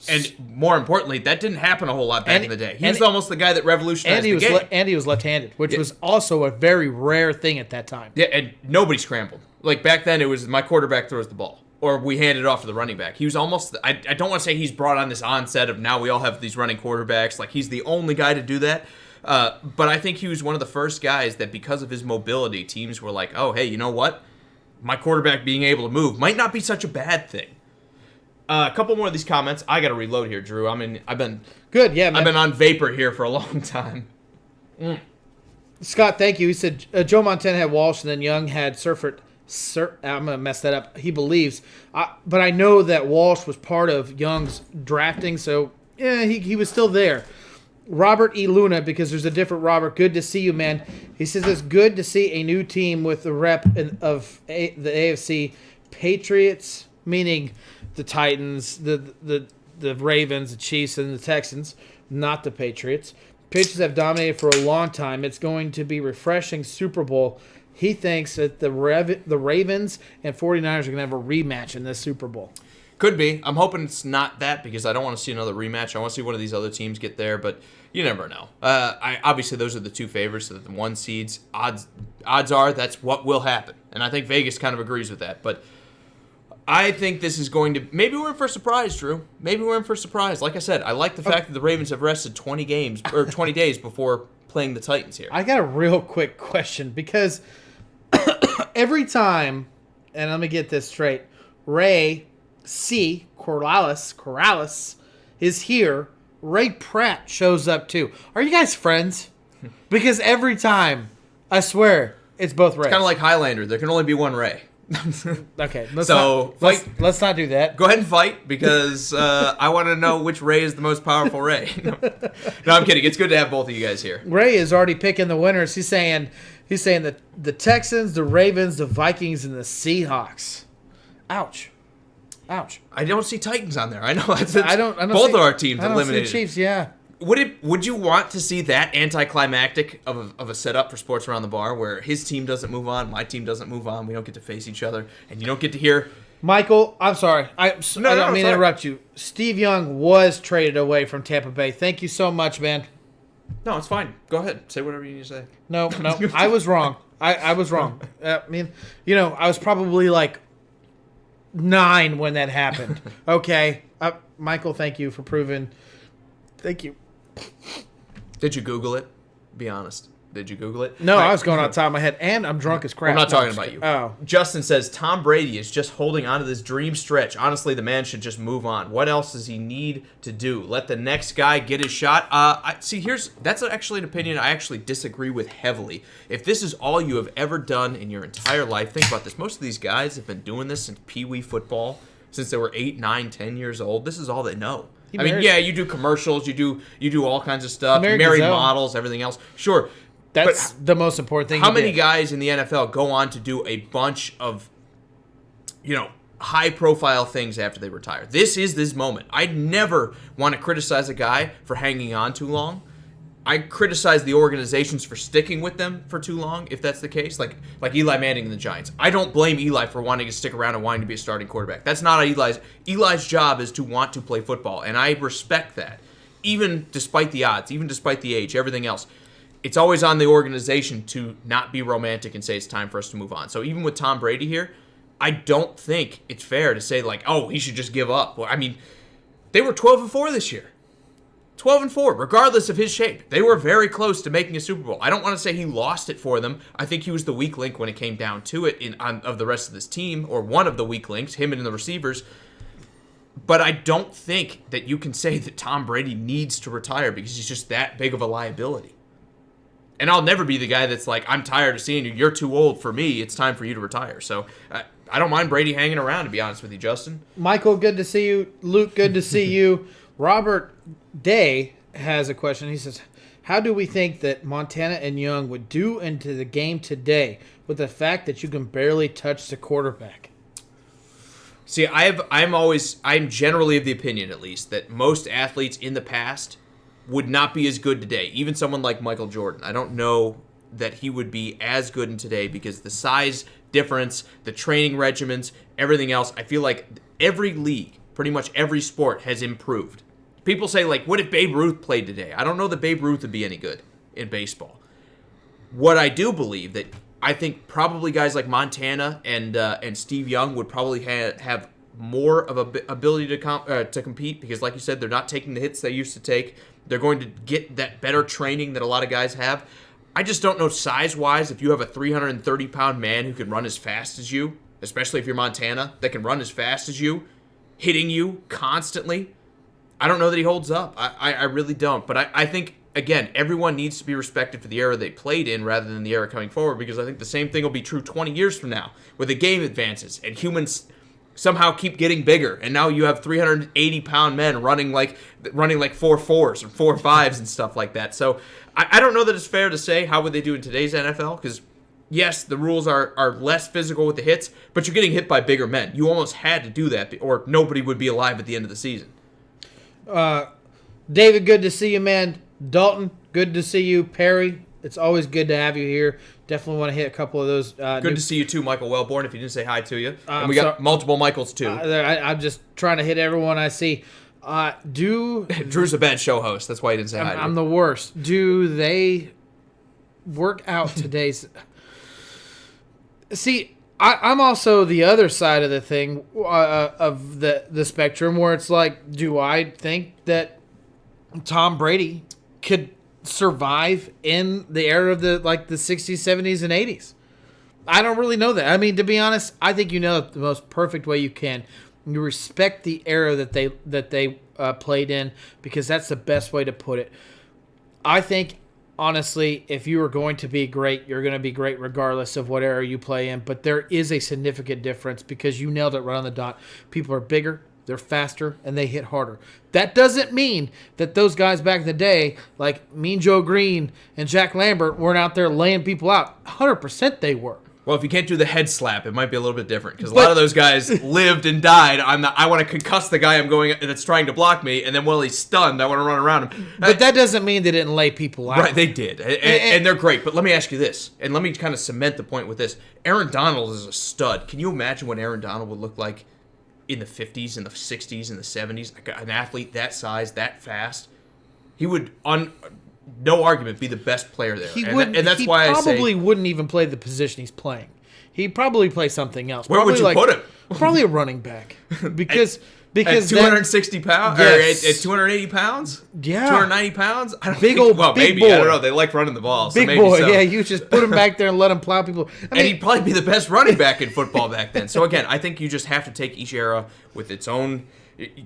And more importantly, that didn't happen a whole lot back in the day. He was almost the guy that revolutionized the game. And he was left-handed, which was also a very rare thing at that time. Yeah, and nobody scrambled. Like, back then, it was my quarterback throws the ball, or we hand it off to the running back. He was almost, I don't want to say he's brought on this onset of now we all have these running quarterbacks. Like, he's the only guy to do that. But I think he was one of the first guys that, because of his mobility, teams were like, oh, hey, you know what? My quarterback being able to move might not be such a bad thing. A couple more of these comments. I got to reload here, Drew. I've been good. Yeah, man. I've been on vapor here for a long time. Scott, thank you. He said Joe Montana had Walsh, and then Young had Surfert. I'm gonna mess that up. He believes, but I know that Walsh was part of Young's drafting, so yeah, he was still there. Robert E. Luna, because there's a different Robert. Good to see you, man. He says it's good to see a new team with the rep of the AFC Patriots, meaning the Titans, the the Ravens, the Chiefs, and the Texans, not the Patriots. Patriots have dominated for a long time. It's going to be refreshing Super Bowl. He thinks that the Ravens and 49ers are going to have a rematch in this Super Bowl. Could be. I'm hoping it's not that because I don't want to see another rematch. I want to see one of these other teams get there, but you never know. Obviously, those are the two favorites, so the 1 seeds. Odds are that's what will happen, and I think Vegas kind of agrees with that. But I think this is going to – maybe we're in for a surprise, Drew. Maybe we're in for a surprise. Like I said, I like the fact that the Ravens have rested 20 days before playing the Titans here. I got a real quick question because every time – and let me get this straight. Ray C. Corrales is here. Ray Pratt shows up too. Are you guys friends? Because every time, I swear, it's both Rays. It's kind of like Highlander. There can only be one Ray. Okay, let's not do that. Go ahead and fight because I want to know which Ray is the most powerful Ray. No, I'm kidding. It's good to have both of you guys here. Ray is already picking the winners. He's saying that the Texans, the Ravens, the Vikings, and the Seahawks. Ouch. I don't see Titans on there. I know that's I don't both see, of our teams I don't eliminated. See the Chiefs, yeah. Would you want to see that anticlimactic of a setup for Sports Around the Bar where his team doesn't move on, my team doesn't move on, we don't get to face each other, and you don't get to hear... Michael, I'm sorry. I don't mean to interrupt you. Steve Young was traded away from Tampa Bay. Thank you so much, man. No, it's fine. Go ahead. Say whatever you need to say. No, I was wrong. I was wrong. I mean, I was probably like 9 when that happened. Okay. Michael, thank you for proving. Thank you. Did you Google it? Be honest. Did you Google it? No, I was going on top of my head, and I'm drunk as crap. I'm not talking about you. Oh. Justin says, Tom Brady is just holding on to this dream stretch. Honestly, the man should just move on. What else does he need to do? Let the next guy get his shot? That's actually an opinion I actually disagree with heavily. If this is all you have ever done in your entire life, think about this. Most of these guys have been doing this since Pee-wee football, since they were 8, 9, 10 years old. This is all they know. You do commercials, you do all kinds of stuff, you marry models, everything else. Sure. That's the most important thing. How many guys in the NFL go on to do a bunch of, high-profile things after they retire? This is this moment. I'd never want to criticize a guy for hanging on too long. I criticize the organizations for sticking with them for too long, if that's the case. Like Eli Manning and the Giants. I don't blame Eli for wanting to stick around and wanting to be a starting quarterback. That's not Eli's job is to want to play football, and I respect that. Even despite the odds, even despite the age, everything else. It's always on the organization to not be romantic and say it's time for us to move on. So even with Tom Brady here, I don't think it's fair to say he should just give up. Well, I mean, they were 12-4 this year. 12-4, regardless of his shape. They were very close to making a Super Bowl. I don't want to say he lost it for them. I think he was the weak link when it came down to it of the rest of this team, or one of the weak links, him and the receivers. But I don't think that you can say that Tom Brady needs to retire because he's just that big of a liability. And I'll never be the guy that's like, I'm tired of seeing you. You're too old for me. It's time for you to retire. So I don't mind Brady hanging around, to be honest with you, Justin. Michael, good to see you. Luke, good to see you. Robert Day has a question. He says, how do we think that Montana and Young would do into the game today with the fact that you can barely touch the quarterback? See, I'm generally of the opinion, at least, that most athletes in the past would not be as good today. Even someone like Michael Jordan. I don't know that he would be as good in today because the size difference, the training regimens, everything else, I feel like every league, pretty much every sport has improved. People say, what if Babe Ruth played today? I don't know that Babe Ruth would be any good in baseball. What I do believe that I think probably guys like Montana and Steve Young would probably have more of a ability to compete because, like you said, they're not taking the hits they used to take. They're going to get that better training that a lot of guys have. I just don't know size-wise if you have a 330-pound man who can run as fast as you, especially if you're Montana, that can run as fast as you, hitting you constantly. I don't know that he holds up. I really don't. But I think, again, everyone needs to be respected for the era they played in rather than the era coming forward because I think the same thing will be true 20 years from now where the game advances and humans somehow keep getting bigger, and now you have 380-pound men running like 4.4s or 4.5s and stuff like that. So I don't know that it's fair to say how would they do in today's NFL because, yes, the rules are less physical with the hits, but you're getting hit by bigger men. You almost had to do that or nobody would be alive at the end of the season. David, good to see you, man. Dalton, good to see you. Perry, it's always good to have you here. Definitely want to hit a couple of those. Good to see you too, Michael Wellborn, if he didn't say hi to you. And we got multiple Michaels too. I'm just trying to hit everyone I see. Drew's a bad show host. That's why he didn't say hi to you. I'm the worst. Do they work out today's... See, I'm also the other side of the thing, of the spectrum, where it's like, do I think that Tom Brady could survive in the era of the 60s, 70s, and 80s? I don't really know that. I mean, to be honest, I think you know it the most perfect way you can. You respect the era that they played in, because that's the best way to put it. I think, honestly, if you are going to be great, you're going to be great regardless of what era you play in. But there is a significant difference, because you nailed it right on the dot. People are bigger, they're faster, and they hit harder. That doesn't mean that those guys back in the day, like Mean Joe Green and Jack Lambert, weren't out there laying people out. 100% they were. Well, if you can't do the head slap, it might be a little bit different, because a lot of those guys lived and died. I want to concuss the guy that's trying to block me, and then while he's stunned, I want to run around him. But that doesn't mean they didn't lay people out. Right, they did, and they're great. But let me ask you this, and let me kind of cement the point with this. Aaron Donald is a stud. Can you imagine what Aaron Donald would look like in the 50s, in the 60s, in the 70s? An athlete that size, that fast, he would, no argument, be the best player there. And that's why I say... He probably wouldn't even play the position he's playing. He'd probably play something else. Where would you put him? Probably a running back. Because at 260 pounds? Yes. Or at 280 pounds? Yeah. 290 pounds? I don't big think, old well, big maybe. boy. I don't know. They like running the ball. Big so maybe boy, so. yeah. You just put him back there and let him plow people. And he'd probably be the best running back in football back then. So, again, I think you just have to take each era with its own...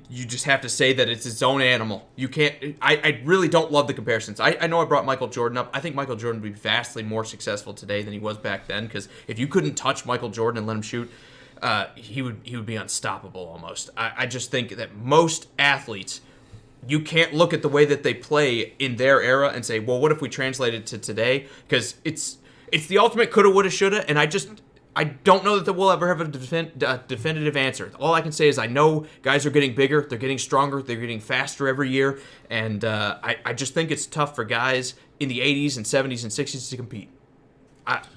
You just have to say that it's its own animal. You can't... I really don't love the comparisons. I know I brought Michael Jordan up. I think Michael Jordan would be vastly more successful today than he was back then, because if you couldn't touch Michael Jordan and let him shoot, he would be unstoppable almost. I just think that most athletes, you can't look at the way that they play in their era and say, well, what if we translate it to today? Because it's the ultimate coulda, woulda, shoulda, and I don't know that we'll ever have a definitive answer. All I can say is I know guys are getting bigger, they're getting stronger, they're getting faster every year, and I just think it's tough for guys in the 80s and 70s and 60s to compete.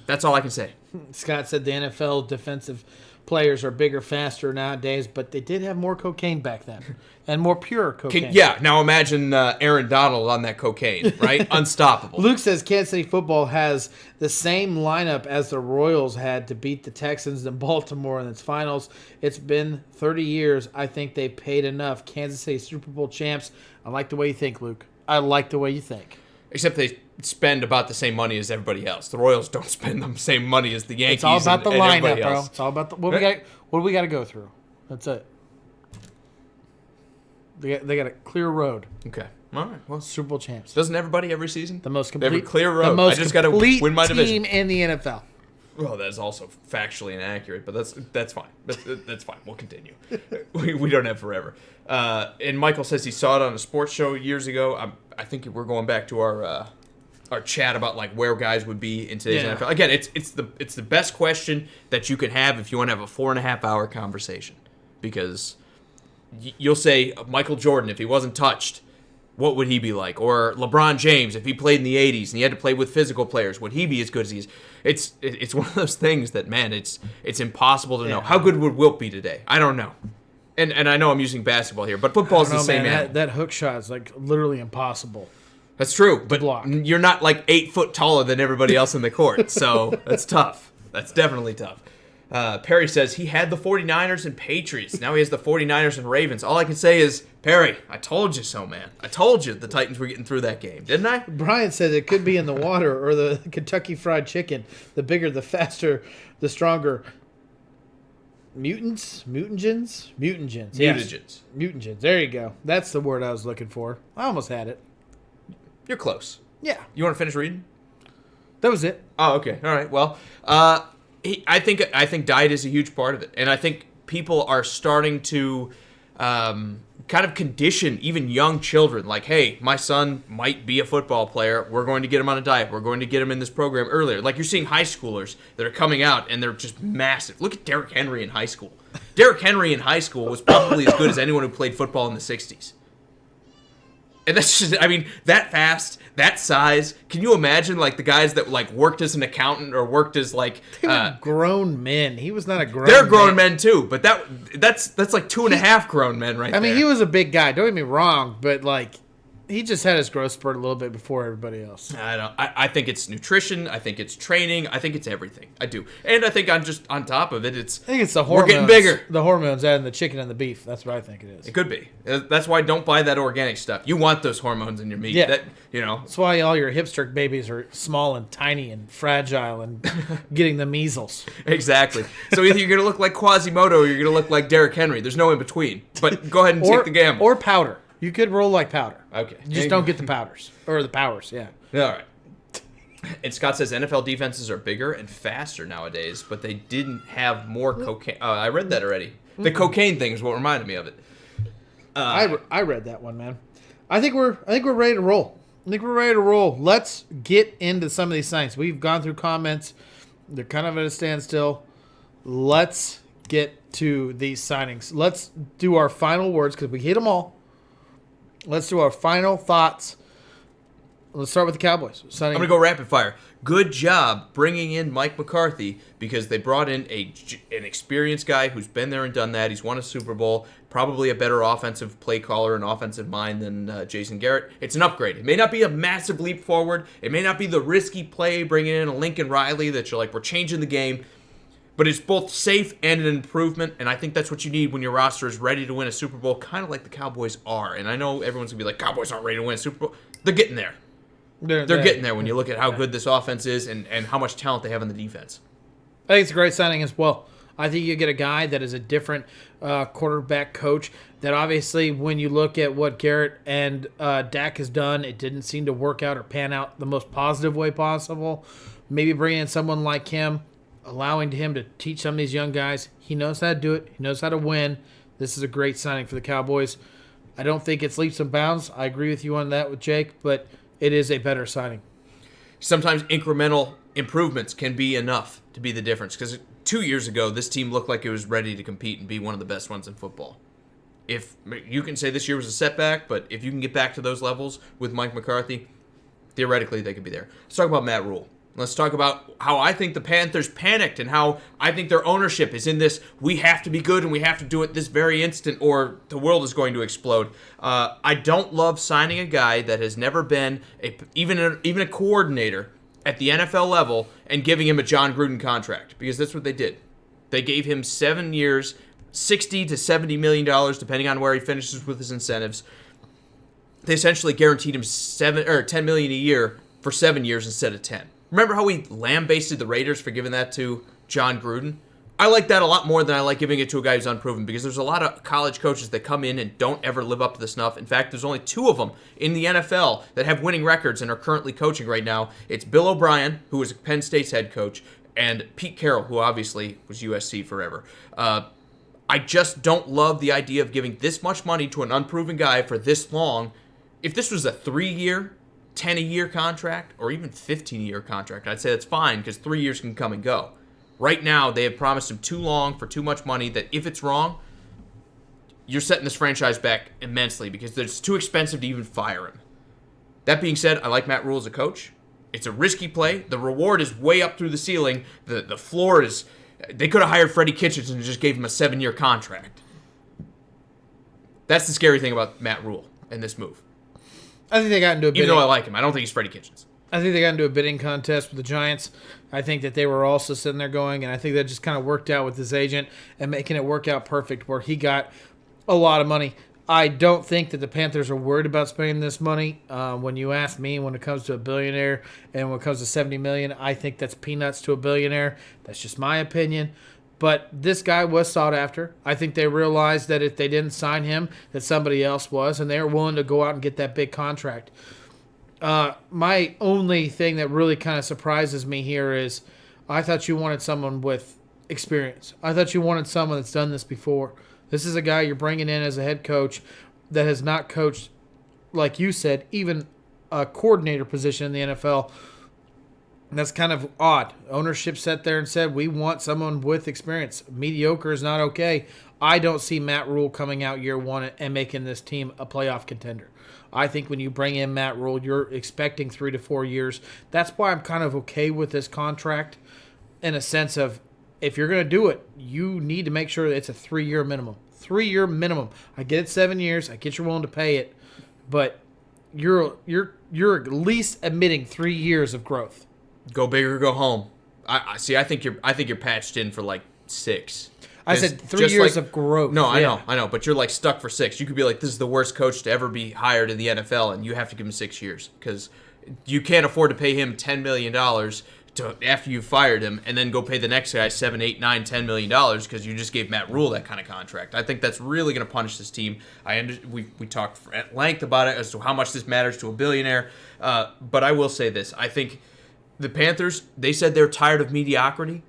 That's all I can say. Scott said the NFL defensive players are bigger, faster nowadays, but they did have more cocaine back then, and more pure cocaine. Now imagine Aaron Donald on that cocaine, right? Unstoppable. Luke says Kansas City football has the same lineup as the Royals had to beat the Texans in Baltimore in its finals. It's been 30 years. I think they paid enough. Kansas City Super Bowl champs. I like the way you think, Luke. I like the way you think. Except they spend about the same money as everybody else. The Royals don't spend the same money as the Yankees. It's all about the lineup, bro. Else. It's all about what we got to go through. That's it. They got a clear road. Okay. All right. Well, Super Bowl champs. Doesn't everybody every season? The most complete. They have a clear road. The most I just got to win my division. Team in the NFL. Well, that's also factually inaccurate, but that's fine. That's fine. We'll continue. we don't have forever. And Michael says he saw it on a sports show years ago. I think we're going back to our chat about like where guys would be in today's NFL. Again, it's the best question that you can have if you want to have a 4.5 hour conversation, because you'll say Michael Jordan, if he wasn't touched, what would he be like? Or LeBron James, if he played in the 80s and he had to play with physical players, would he be as good as he is? It's one of those things that, man, it's impossible to know. How good would Wilt be today? I don't know. And I know I'm using basketball here, but football's the same. That hook shot is like literally impossible. That's true, but block. You're not like 8 foot taller than everybody else in the court, so that's tough. That's definitely tough. Perry says he had the 49ers and Patriots. Now he has the 49ers and Ravens. All I can say is, Perry, I told you so, man. I told you the Titans were getting through that game, didn't I? Brian says it could be in the water or the Kentucky Fried Chicken. The bigger, the faster, the stronger. Mutagens. Yes. Mutagens. There you go. That's the word I was looking for. I almost had it. You're close. Yeah. You want to finish reading? That was it. Oh, okay. All right. Well, I think diet is a huge part of it, and I think people are starting to kind of condition even young children. Like, hey, my son might be a football player. We're going to get him on a diet. We're going to get him in this program earlier. Like, you're seeing high schoolers that are coming out, and they're just massive. Look at Derrick Henry in high school. Derrick Henry in high school was probably as good as anyone who played football in the 60s. And that's just, I mean, that fast, that size. Can you imagine, like, the guys that, like, worked as an accountant or worked as, like... They were grown men. He was not a grown They're grown men, too, but that's like 2.5 grown men right there. I mean, he was a big guy. Don't get me wrong, but, like, he just had his growth spurt a little bit before everybody else. I think it's nutrition. I think it's training. I think it's everything. I do. And I think on top of it, I think it's the hormones. We're getting bigger. The hormones adding the chicken and the beef. That's what I think it is. It could be. That's why don't buy that organic stuff. You want those hormones in your meat. Yeah. That's why all your hipster babies are small and tiny and fragile and getting the measles. Exactly. So either you're going to look like Quasimodo or you're going to look like Derrick Henry. There's no in between. But go ahead and take the gamble. Or powder. You could roll like powder. Okay. You just don't get the powders. Or the powers, yeah. All right. And Scott says NFL defenses are bigger and faster nowadays, but they didn't have more cocaine. I read that already. The cocaine thing is what reminded me of it. I read that one, man. I think we're ready to roll. Let's get into some of these signings. We've gone through comments. They're kind of at a standstill. Let's get to these signings. Let's do our final words because we hit them all. Let's do our final thoughts. Let's start with the Cowboys. I'm going to go rapid fire. Good job bringing in Mike McCarthy because they brought in an experienced guy who's been there and done that. He's won a Super Bowl, probably a better offensive play caller and offensive mind than Jason Garrett. It's an upgrade. It may not be a massive leap forward. It may not be the risky play bringing in a Lincoln Riley that you're like, we're changing the game. But it's both safe and an improvement, and I think that's what you need when your roster is ready to win a Super Bowl, kind of like the Cowboys are. And I know everyone's going to be like, Cowboys aren't ready to win a Super Bowl. They're getting there. They're getting there when you look at how good this offense is and how much talent they have on the defense. I think it's a great signing as well. I think you get a guy that is a different quarterback coach that obviously when you look at what Garrett and Dak has done, it didn't seem to work out or pan out the most positive way possible. Maybe bringing in someone like him, allowing him to teach some of these young guys. He knows how to do it. He knows how to win. This is a great signing for the Cowboys. I don't think it's leaps and bounds. I agree with you on that with Jake, but it is a better signing. Sometimes incremental improvements can be enough to be the difference because 2 years ago, this team looked like it was ready to compete and be one of the best ones in football. If you can say this year was a setback, but if you can get back to those levels with Mike McCarthy, theoretically they could be there. Let's talk about Matt Rule. Let's talk about how I think the Panthers panicked and how I think their ownership is in this, we have to be good and we have to do it this very instant or the world is going to explode. I don't love signing a guy that has never been even a coordinator at the NFL level and giving him a John Gruden contract because that's what they did. They gave him 7 years, $60 to $70 million, depending on where he finishes with his incentives. They essentially guaranteed him $10 million a year for 7 years instead of 10. Remember how we lambasted the Raiders for giving that to John Gruden? I like that a lot more than I like giving it to a guy who's unproven because there's a lot of college coaches that come in and don't ever live up to the snuff. In fact, there's only 2 of them in the NFL that have winning records and are currently coaching right now. It's Bill O'Brien, who was Penn State's head coach, and Pete Carroll, who obviously was USC forever. I just don't love the idea of giving this much money to an unproven guy for this long. If this was a 3-year, 10-a-year contract, or even 15-a-year contract, I'd say that's fine because 3 years can come and go. Right now, they have promised him too long for too much money that if it's wrong, you're setting this franchise back immensely because it's too expensive to even fire him. That being said, I like Matt Rule as a coach. It's a risky play. The reward is way up through the ceiling. The floor is... They could have hired Freddie Kitchens and just gave him a 7-year contract. That's the scary thing about Matt Rule and this move. I think they got into a bidding. Even though I like him, I don't think he's Freddie Kitchens. I think they got into a bidding contest with the Giants. I think that they were also sitting there going, and I think that just kind of worked out with his agent and making it work out perfect where he got a lot of money. I don't think that the Panthers are worried about spending this money. When you ask me, when it comes to a billionaire and when it comes to $70 million, I think that's peanuts to a billionaire. That's just my opinion. But this guy was sought after. I think they realized that if they didn't sign him, that somebody else was, and they were willing to go out and get that big contract. My only thing that really kind of surprises me here is I thought you wanted someone with experience. I thought you wanted someone that's done this before. This is a guy you're bringing in as a head coach that has not coached, like you said, even a coordinator position in the NFL. That's kind of odd. Ownership sat there and said, we want someone with experience. Mediocre is not okay. I don't see Matt Rule coming out year one and making this team a playoff contender. I think when you bring in Matt Rule, you're expecting 3 to 4 years. That's why I'm kind of okay with this contract in a sense of, if you're going to do it, you need to make sure that it's a 3-year minimum. 3-year minimum. I get it 7 years. I get you're willing to pay it, but you're at least admitting 3 years of growth. Go big or go home. I see. I think you're patched in for like 6. I said 3 years of growth. No, I know, but you're like stuck for 6. You could be like, this is the worst coach to ever be hired in the NFL, and you have to give him 6 years because you can't afford to pay him $10 million after you fired him, and then go pay the next guy $7, $8, $9, $10 million because you just gave Matt Rule that kind of contract. I think that's really going to punish this team. We talked at length about it as to how much this matters to a billionaire, but I will say this: I think the Panthers, they said they're tired of mediocrity.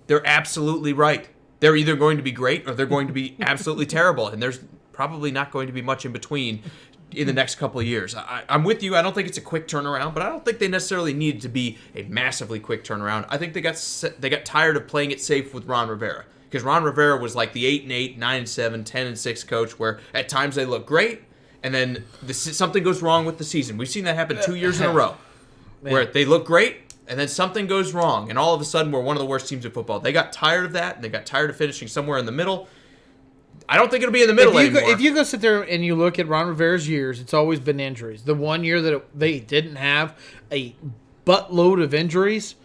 They're absolutely right. They're either going to be great or they're going to be absolutely terrible, and there's probably not going to be much in between in the next couple of years. I'm with you. I don't think it's a quick turnaround, but I don't think they necessarily need to be a massively quick turnaround. I think they got tired of playing it safe with Ron Rivera, because Ron Rivera was like the 8-8, 9-7, 10-6 coach, where at times they look great, and then something goes wrong with the season. We've seen that happen 2 years in a row, where they look great, and then something goes wrong, and all of a sudden we're one of the worst teams in football. They got tired of that, and they got tired of finishing somewhere in the middle. I don't think it'll be in the middle anymore. If you go sit there and you look at Ron Rivera's years, it's always been injuries. The one year that they didn't have a buttload of injuries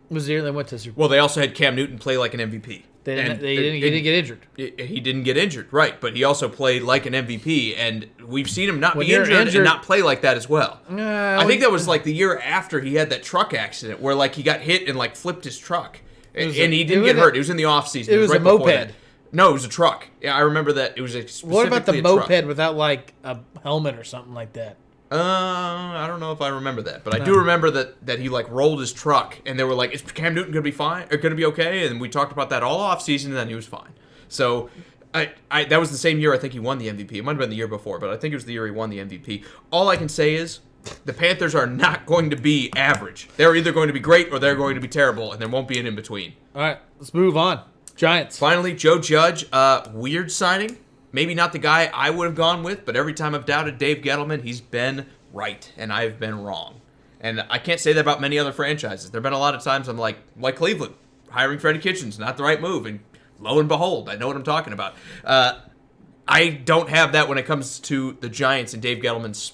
was the year they went to Super Bowl. Well, they also had Cam Newton play like an MVP. He didn't get injured. He didn't get injured, right, but he also played like an MVP, and we've seen him not be injured and not play like that as well. I think that was like the year after he had that truck accident where like he got hit and like flipped his truck, and he didn't get hurt. It was in the offseason. It was right a moped. No, it was a truck. Yeah, I remember that. It was What about the moped truck without like a helmet or something like that? I don't know if I remember that, but I do remember that he like rolled his truck, and they were like, "Is Cam Newton gonna be fine? Or gonna be okay?" And we talked about that all off season, and then he was fine. So, that was the same year I think he won the MVP. It might have been the year before, but I think it was the year he won the MVP. All I can say is, the Panthers are not going to be average. They're either going to be great or they're going to be terrible, and there won't be an in between. All right, let's move on. Giants. Finally, Joe Judge, weird signing. Maybe not the guy I would have gone with, but every time I've doubted Dave Gettleman, he's been right, and I've been wrong. And I can't say that about many other franchises. There have been a lot of times I'm like Cleveland, hiring Freddie Kitchens, not the right move, and lo and behold, I know what I'm talking about. I don't have that when it comes to the Giants and Dave Gettleman's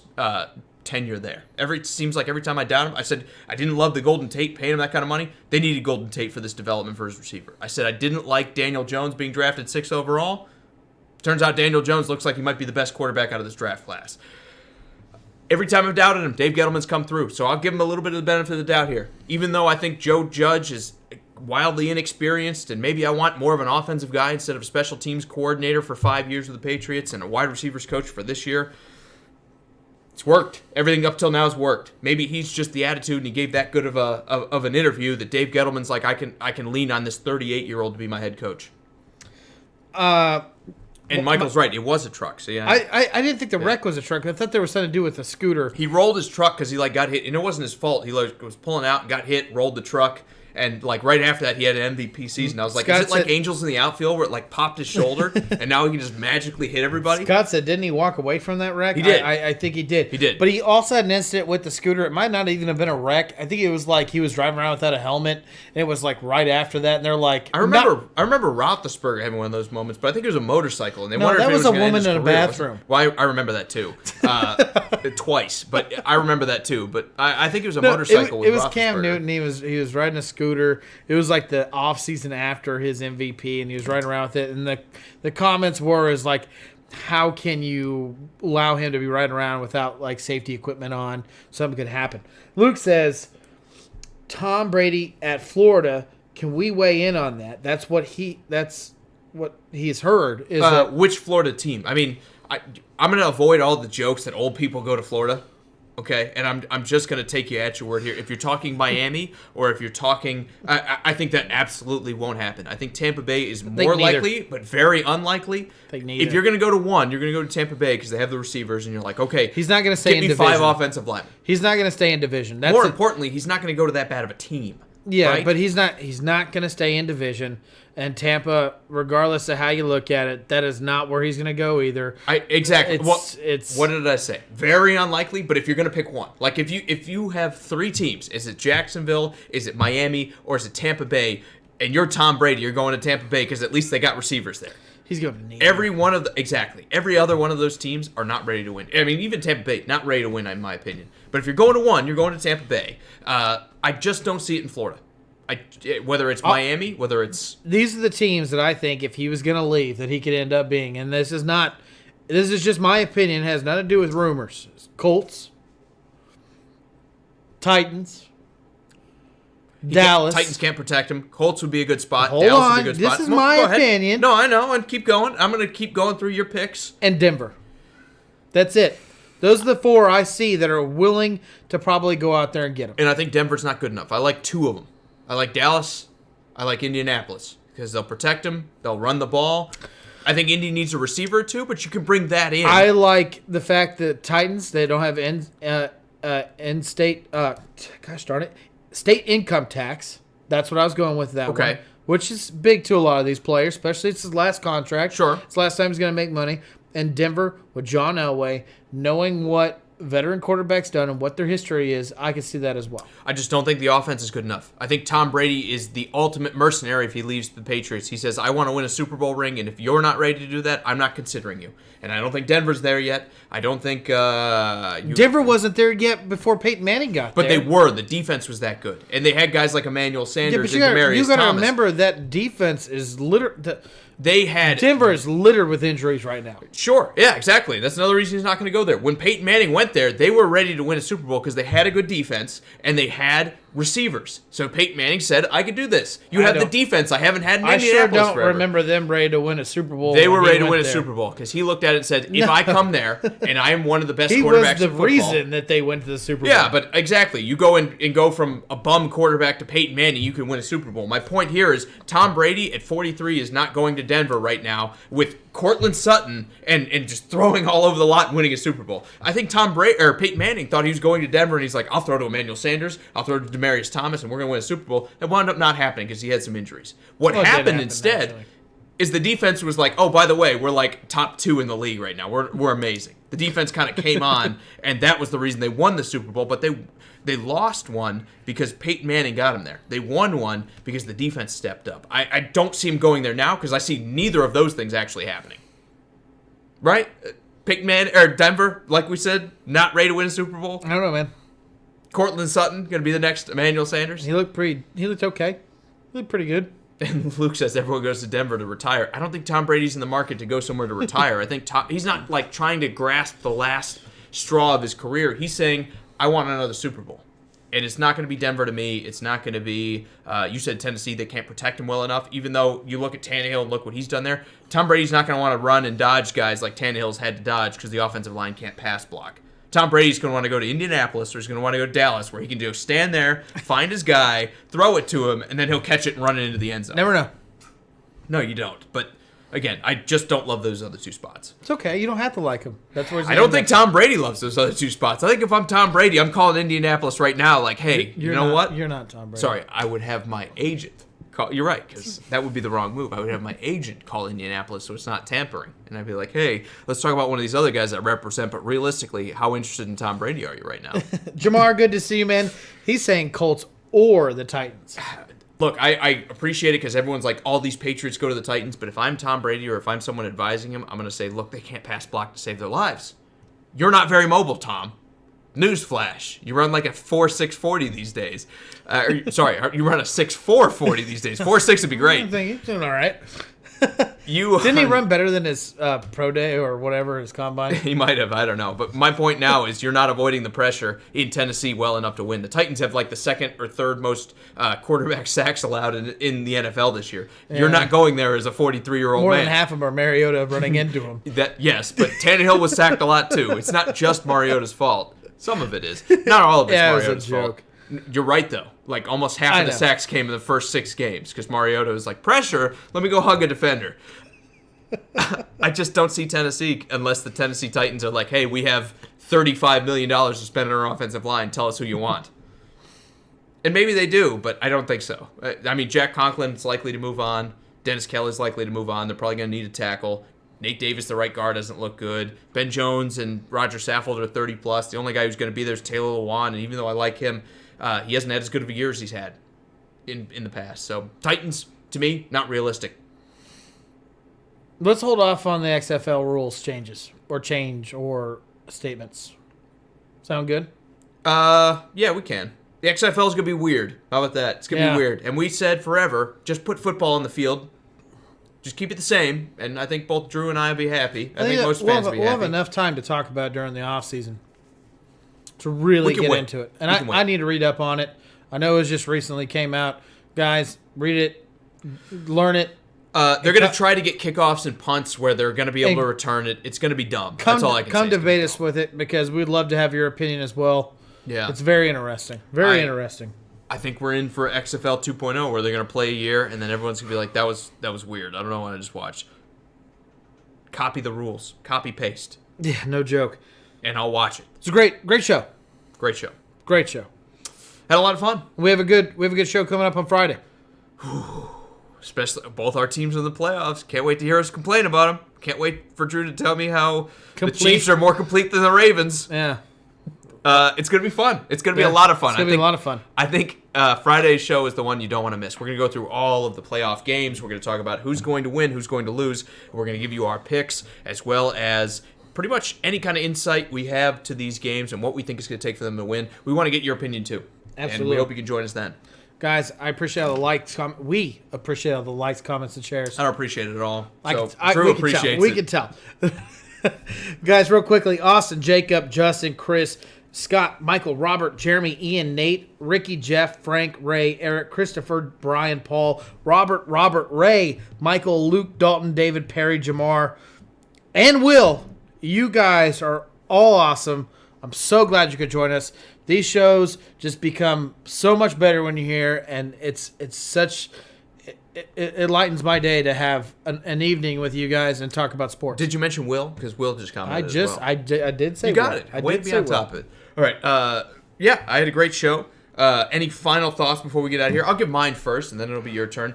tenure there. Seems like every time I doubt him, I said I didn't love the Golden Tate paying him that kind of money. They needed Golden Tate for this development for his receiver. I said I didn't like Daniel Jones being drafted 6th overall. Turns out Daniel Jones looks like he might be the best quarterback out of this draft class. Every time I've doubted him, Dave Gettleman's come through. So I'll give him a little bit of the benefit of the doubt here. Even though I think Joe Judge is wildly inexperienced, and maybe I want more of an offensive guy instead of a special teams coordinator for 5 years with the Patriots and a wide receivers coach for this year. It's worked. Everything up till now has worked. Maybe he's just the attitude, and he gave that good of an interview that Dave Gettleman's like, I can lean on this 38-year-old to be my head coach. And Michael's right. It was a truck. So yeah, I didn't think the wreck was a truck. I thought there was something to do with the scooter. He rolled his truck because he got hit, and it wasn't his fault. He was pulling out and got hit, rolled the truck, and right after that he had an MVP season. I was like, Scott, is it like Angels in the Outfield where it popped his shoulder and now he can just magically hit everybody? Scott said, didn't he walk away from that wreck? He did. I think he did. He did. But he also had an incident with the scooter. It might not even have been a wreck. I think it was like he was driving around without a helmet, and it was like right after that, and they're like, I remember Roethlisberger having one of those moments, but I think it was a motorcycle, and they wondered if it was a woman in a bathroom. Well, I remember that too, twice, but I remember that too. But I think it was a motorcycle. It was Cam Newton. He was riding a scooter. It was like the off season after his MVP, and he was riding around with it. And the comments were like, how can you allow him to be riding around without like safety equipment on? Something could happen. Luke says, Tom Brady at Florida. Can we weigh in on that? That's what he's heard. Is that which Florida team? I mean, I'm going to avoid all the jokes that old people go to Florida. okay? And I'm just going to take you at your word here. If you're talking Miami or if you're talking, I think that absolutely won't happen. I think Tampa Bay is more likely, but very unlikely. If you're going to go to one, you're going to go to Tampa Bay because they have the receivers, and you're like, okay, he's not going to stay in division. Give me 5 offensive linemen. He's not going to stay in division. More importantly, he's not going to go to that bad of a team. Yeah, right? but he's not going to stay in division. And Tampa, regardless of how you look at it, that is not where he's going to go either. Exactly. What did I say? Very unlikely, but if you're going to pick one. Like if you have 3 teams, is it Jacksonville, is it Miami, or is it Tampa Bay, and you're Tom Brady, you're going to Tampa Bay because at least they got receivers there. He's going to need every other one of those teams are not ready to win. I mean, even Tampa Bay, not ready to win, in my opinion. But if you're going to one, you're going to Tampa Bay. I just don't see it in Florida. Whether it's Miami, whether it's... These are the teams that I think if he was going to leave that he could end up being. And this is just my opinion. It has nothing to do with rumors. It's Colts, Titans, Dallas. Titans can't protect him. Colts would be a good spot. Hold Dallas on. would be a good spot. This is my opinion. No, I know. And keep going. I'm going to keep going through your picks. And Denver. That's it. Those are the 4 I see that are willing to probably go out there and get them. And I think Denver's not good enough. I like 2 of them. I like Dallas. I like Indianapolis because they'll protect him. They'll run the ball. I think Indy needs a receiver or 2, but you can bring that in. I like the fact that Titans, they don't have state income tax. That's what I was going with that one. Which is big to a lot of these players, especially it's his last contract. Sure. It's the last time he's going to make money. And Denver with John Elway, knowing what veteran quarterback's done and what their history is, I can see that as well. I just don't think the offense is good enough. I think Tom Brady is the ultimate mercenary if he leaves the Patriots. He says, I want to win a Super Bowl ring, and if you're not ready to do that, I'm not considering you. And I don't think Denver's there yet. I don't think... Denver wasn't there yet before Peyton Manning got there. But there. they were. The defense was that good. And they had guys like Emmanuel Sanders and Demaryius Thomas. You got to remember that defense is Denver is littered with injuries right now. Sure. Yeah, exactly. That's another reason he's not going to go there. When Peyton Manning went there, they were ready to win a Super Bowl because they had a good defense and they had receivers. So Peyton Manning said, I could do this. You have the defense I haven't had in Indianapolis forever. I sure don't remember them ready to win a Super Bowl. They were ready to win a Super Bowl because he looked at it and said, if I come there and I am one of the best quarterbacks in football. He was the reason that they went to the Super Bowl. Yeah, but exactly. You go and go from a bum quarterback to Peyton Manning, you can win a Super Bowl. My point here is Tom Brady at 43 is not going to Denver right now with Cortland Sutton and just throwing all over the lot and winning a Super Bowl. I think Peyton Manning thought he was going to Denver and he's like, I'll throw to Emmanuel Sanders, I'll throw to Demaryius Thomas, and we're going to win a Super Bowl. That wound up not happening because he had some injuries. What happened instead is the defense was like, oh, by the way, we're like top 2 in the league right now. We're amazing. The defense kind of came on, and that was the reason they won the Super Bowl, but they lost one because Peyton Manning got him there. They won one because the defense stepped up. I don't see him going there now because I see neither of those things actually happening. Right? Denver, like we said, not ready to win a Super Bowl. I don't know, man. Cortland Sutton going to be the next Emmanuel Sanders. He looked okay. He looked pretty good. And Luke says everyone goes to Denver to retire. I don't think Tom Brady's in the market to go somewhere to retire. I think he's not like trying to grasp the last straw of his career. He's saying, I want another Super Bowl. And it's not going to be Denver to me. It's not going to be, you said Tennessee, they can't protect him well enough. Even though you look at Tannehill and look what he's done there, Tom Brady's not going to want to run and dodge guys like Tannehill's had to dodge because the offensive line can't pass block. Tom Brady's going to want to go to Indianapolis or he's going to want to go to Dallas where he can just stand there, find his guy, throw it to him, and then he'll catch it and run it into the end zone. Never know. No, you don't. But, again, I just don't love those other 2 spots. It's okay. You don't have to like him. That's where I don't think Tom Brady loves those other 2 spots. I think if I'm Tom Brady, I'm calling Indianapolis right now like, hey, you know what? You're not Tom Brady. Sorry, I would have my agent call. You're right, because that would be the wrong move. I would have my agent call Indianapolis so it's not tampering. And I'd be like, hey, let's talk about one of these other guys that represent, but realistically, how interested in Tom Brady are you right now? Jamar, good to see you, man. He's saying Colts or the Titans. Look, I appreciate it because everyone's like, all these Patriots go to the Titans, but if I'm Tom Brady or if I'm someone advising him, I'm going to say, look, they can't pass block to save their lives. You're not very mobile, Tom. Newsflash. You run like a 4.6 40 these days. You run a 6.4 40 these days. 4.6 would be great. I think he's doing all right. Didn't he run better than his pro day or whatever, his combine? He might have. I don't know. But my point now is you're not avoiding the pressure in Tennessee well enough to win. The Titans have like the 2nd or 3rd most quarterback sacks allowed in the NFL this year. Yeah. You're not going there as a 43-year-old man. More than half of them are Mariota running into him. Yes, but Tannehill was sacked a lot too. It's not just Mariota's fault. Some of it is. Not all of it's Yeah, it was a Mariota's fault. joke. You're right, though. Like, almost half I of the know. sacks came in the first 6 games because Mariota was like, pressure, let me go hug a defender. I just don't see Tennessee unless the Tennessee Titans are like, hey, we have $35 million to spend on our offensive line. Tell us who you want. And maybe they do, but I don't think so. I mean, Jack Conklin's likely to move on. Dennis Kelly's likely to move on. They're probably going to need a tackle. Nate Davis, the right guard, doesn't look good. Ben Jones and Roger Saffold are 30-plus. The only guy who's going to be there is Taylor Lewan, and even though I like him, he hasn't had as good of a year as he's had in the past. So Titans, to me, not realistic. Let's hold off on the XFL rules changes or statements. Sound good? Yeah, we can. The XFL is going to be weird. How about that? It's going to be weird. And we said forever, just put football on the field. Just keep it the same, and I think both Drew and I will be happy. I think most fans will be happy. We'll have enough time to talk about it during the offseason to really get into it. And I need to read up on it. I know it just recently came out. Guys, read it, learn it. They're going to try to get kickoffs and punts where they're going to be able to return it. It's going to be dumb. That's all I can say. Come debate us with it because we'd love to have your opinion as well. Yeah. It's very interesting. Very interesting. I think we're in for XFL 2.0 where they're going to play a year and then everyone's going to be like, that was weird. I don't know what I just watched. Copy the rules. Copy paste. Yeah, no joke. And I'll watch it. It's a great show. Great show. Great show. Had a lot of fun. We have a good show coming up on Friday. Especially both our teams in the playoffs. Can't wait to hear us complain about them. Can't wait for Drew to tell me how the Chiefs are more complete than the Ravens. Yeah. It's going to be fun. It's going to be a lot of fun. It's going to be a lot of fun. I think Friday's show is the one you don't want to miss. We're going to go through all of the playoff games. We're going to talk about who's going to win, who's going to lose. We're going to give you our picks as well as pretty much any kind of insight we have to these games and what we think it's going to take for them to win. We want to get your opinion too. Absolutely. And we hope you can join us then. Guys, I appreciate all the likes. We appreciate all the likes, comments, and shares. I don't appreciate it at all. Drew appreciates it. We can tell. Guys, real quickly, Austin, Jacob, Justin, Chris, Scott, Michael, Robert, Jeremy, Ian, Nate, Ricky, Jeff, Frank, Ray, Eric, Christopher, Brian, Paul, Robert, Ray, Michael, Luke, Dalton, David, Perry, Jamar, and Will. You guys are all awesome. I'm so glad you could join us. These shows just become so much better when you're here, and it's such it lightens my day to have an evening with you guys and talk about sports. Did you mention Will? Because Will just commented. I did say you got Will. it. Way to be on top of it. All right. Yeah, I had a great show. Any final thoughts before we get out of here? I'll give mine first, and then it'll be your turn.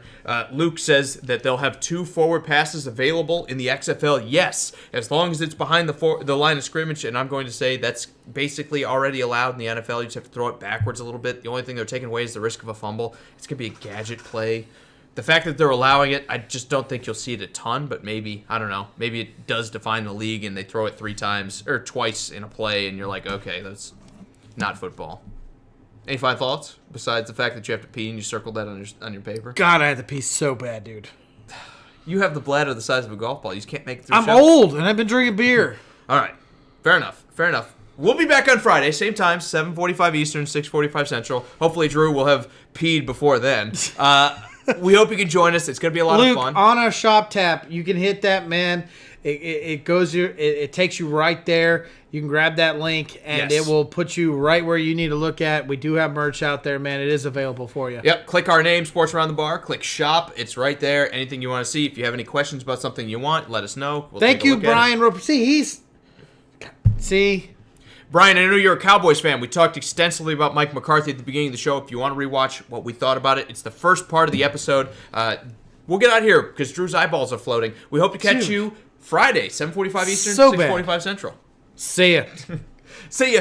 Luke says that they'll have 2 forward passes available in the XFL. Yes, as long as it's behind the line of scrimmage, and I'm going to say that's basically already allowed in the NFL. You just have to throw it backwards a little bit. The only thing they're taking away is the risk of a fumble. It's going to be a gadget play. The fact that they're allowing it, I just don't think you'll see it a ton, but maybe, I don't know, maybe it does define the league and they throw it 3 times or twice in a play, and you're like, okay, that's not football. Any final thoughts besides the fact that you have to pee and you circled that on your paper? God, I had to pee so bad, dude. You have the bladder the size of a golf ball. You just can't make it through. I'm old and I've been drinking beer. All right, fair enough. We'll be back on Friday, same time, 7:45 Eastern, 6:45 Central. Hopefully, Drew will have peed before then. We hope you can join us. It's going to be a lot of fun. On our shop tap, you can hit that, man. It goes your. It takes you right there. You can grab that link, and it will put you right where you need to look at. We do have merch out there, man. It is available for you. Yep. Click our name, Sports Around the Bar. Click Shop. It's right there. Anything you want to see. If you have any questions about something you want, let us know. Thank you, Brian Roper. See. Brian, I know you're a Cowboys fan. We talked extensively about Mike McCarthy at the beginning of the show. If you want to rewatch what we thought about it, it's the first part of the episode. We'll get out of here because Drew's eyeballs are floating. We hope to catch you Friday, 7:45 Eastern, 6:45 Central. See ya. See ya.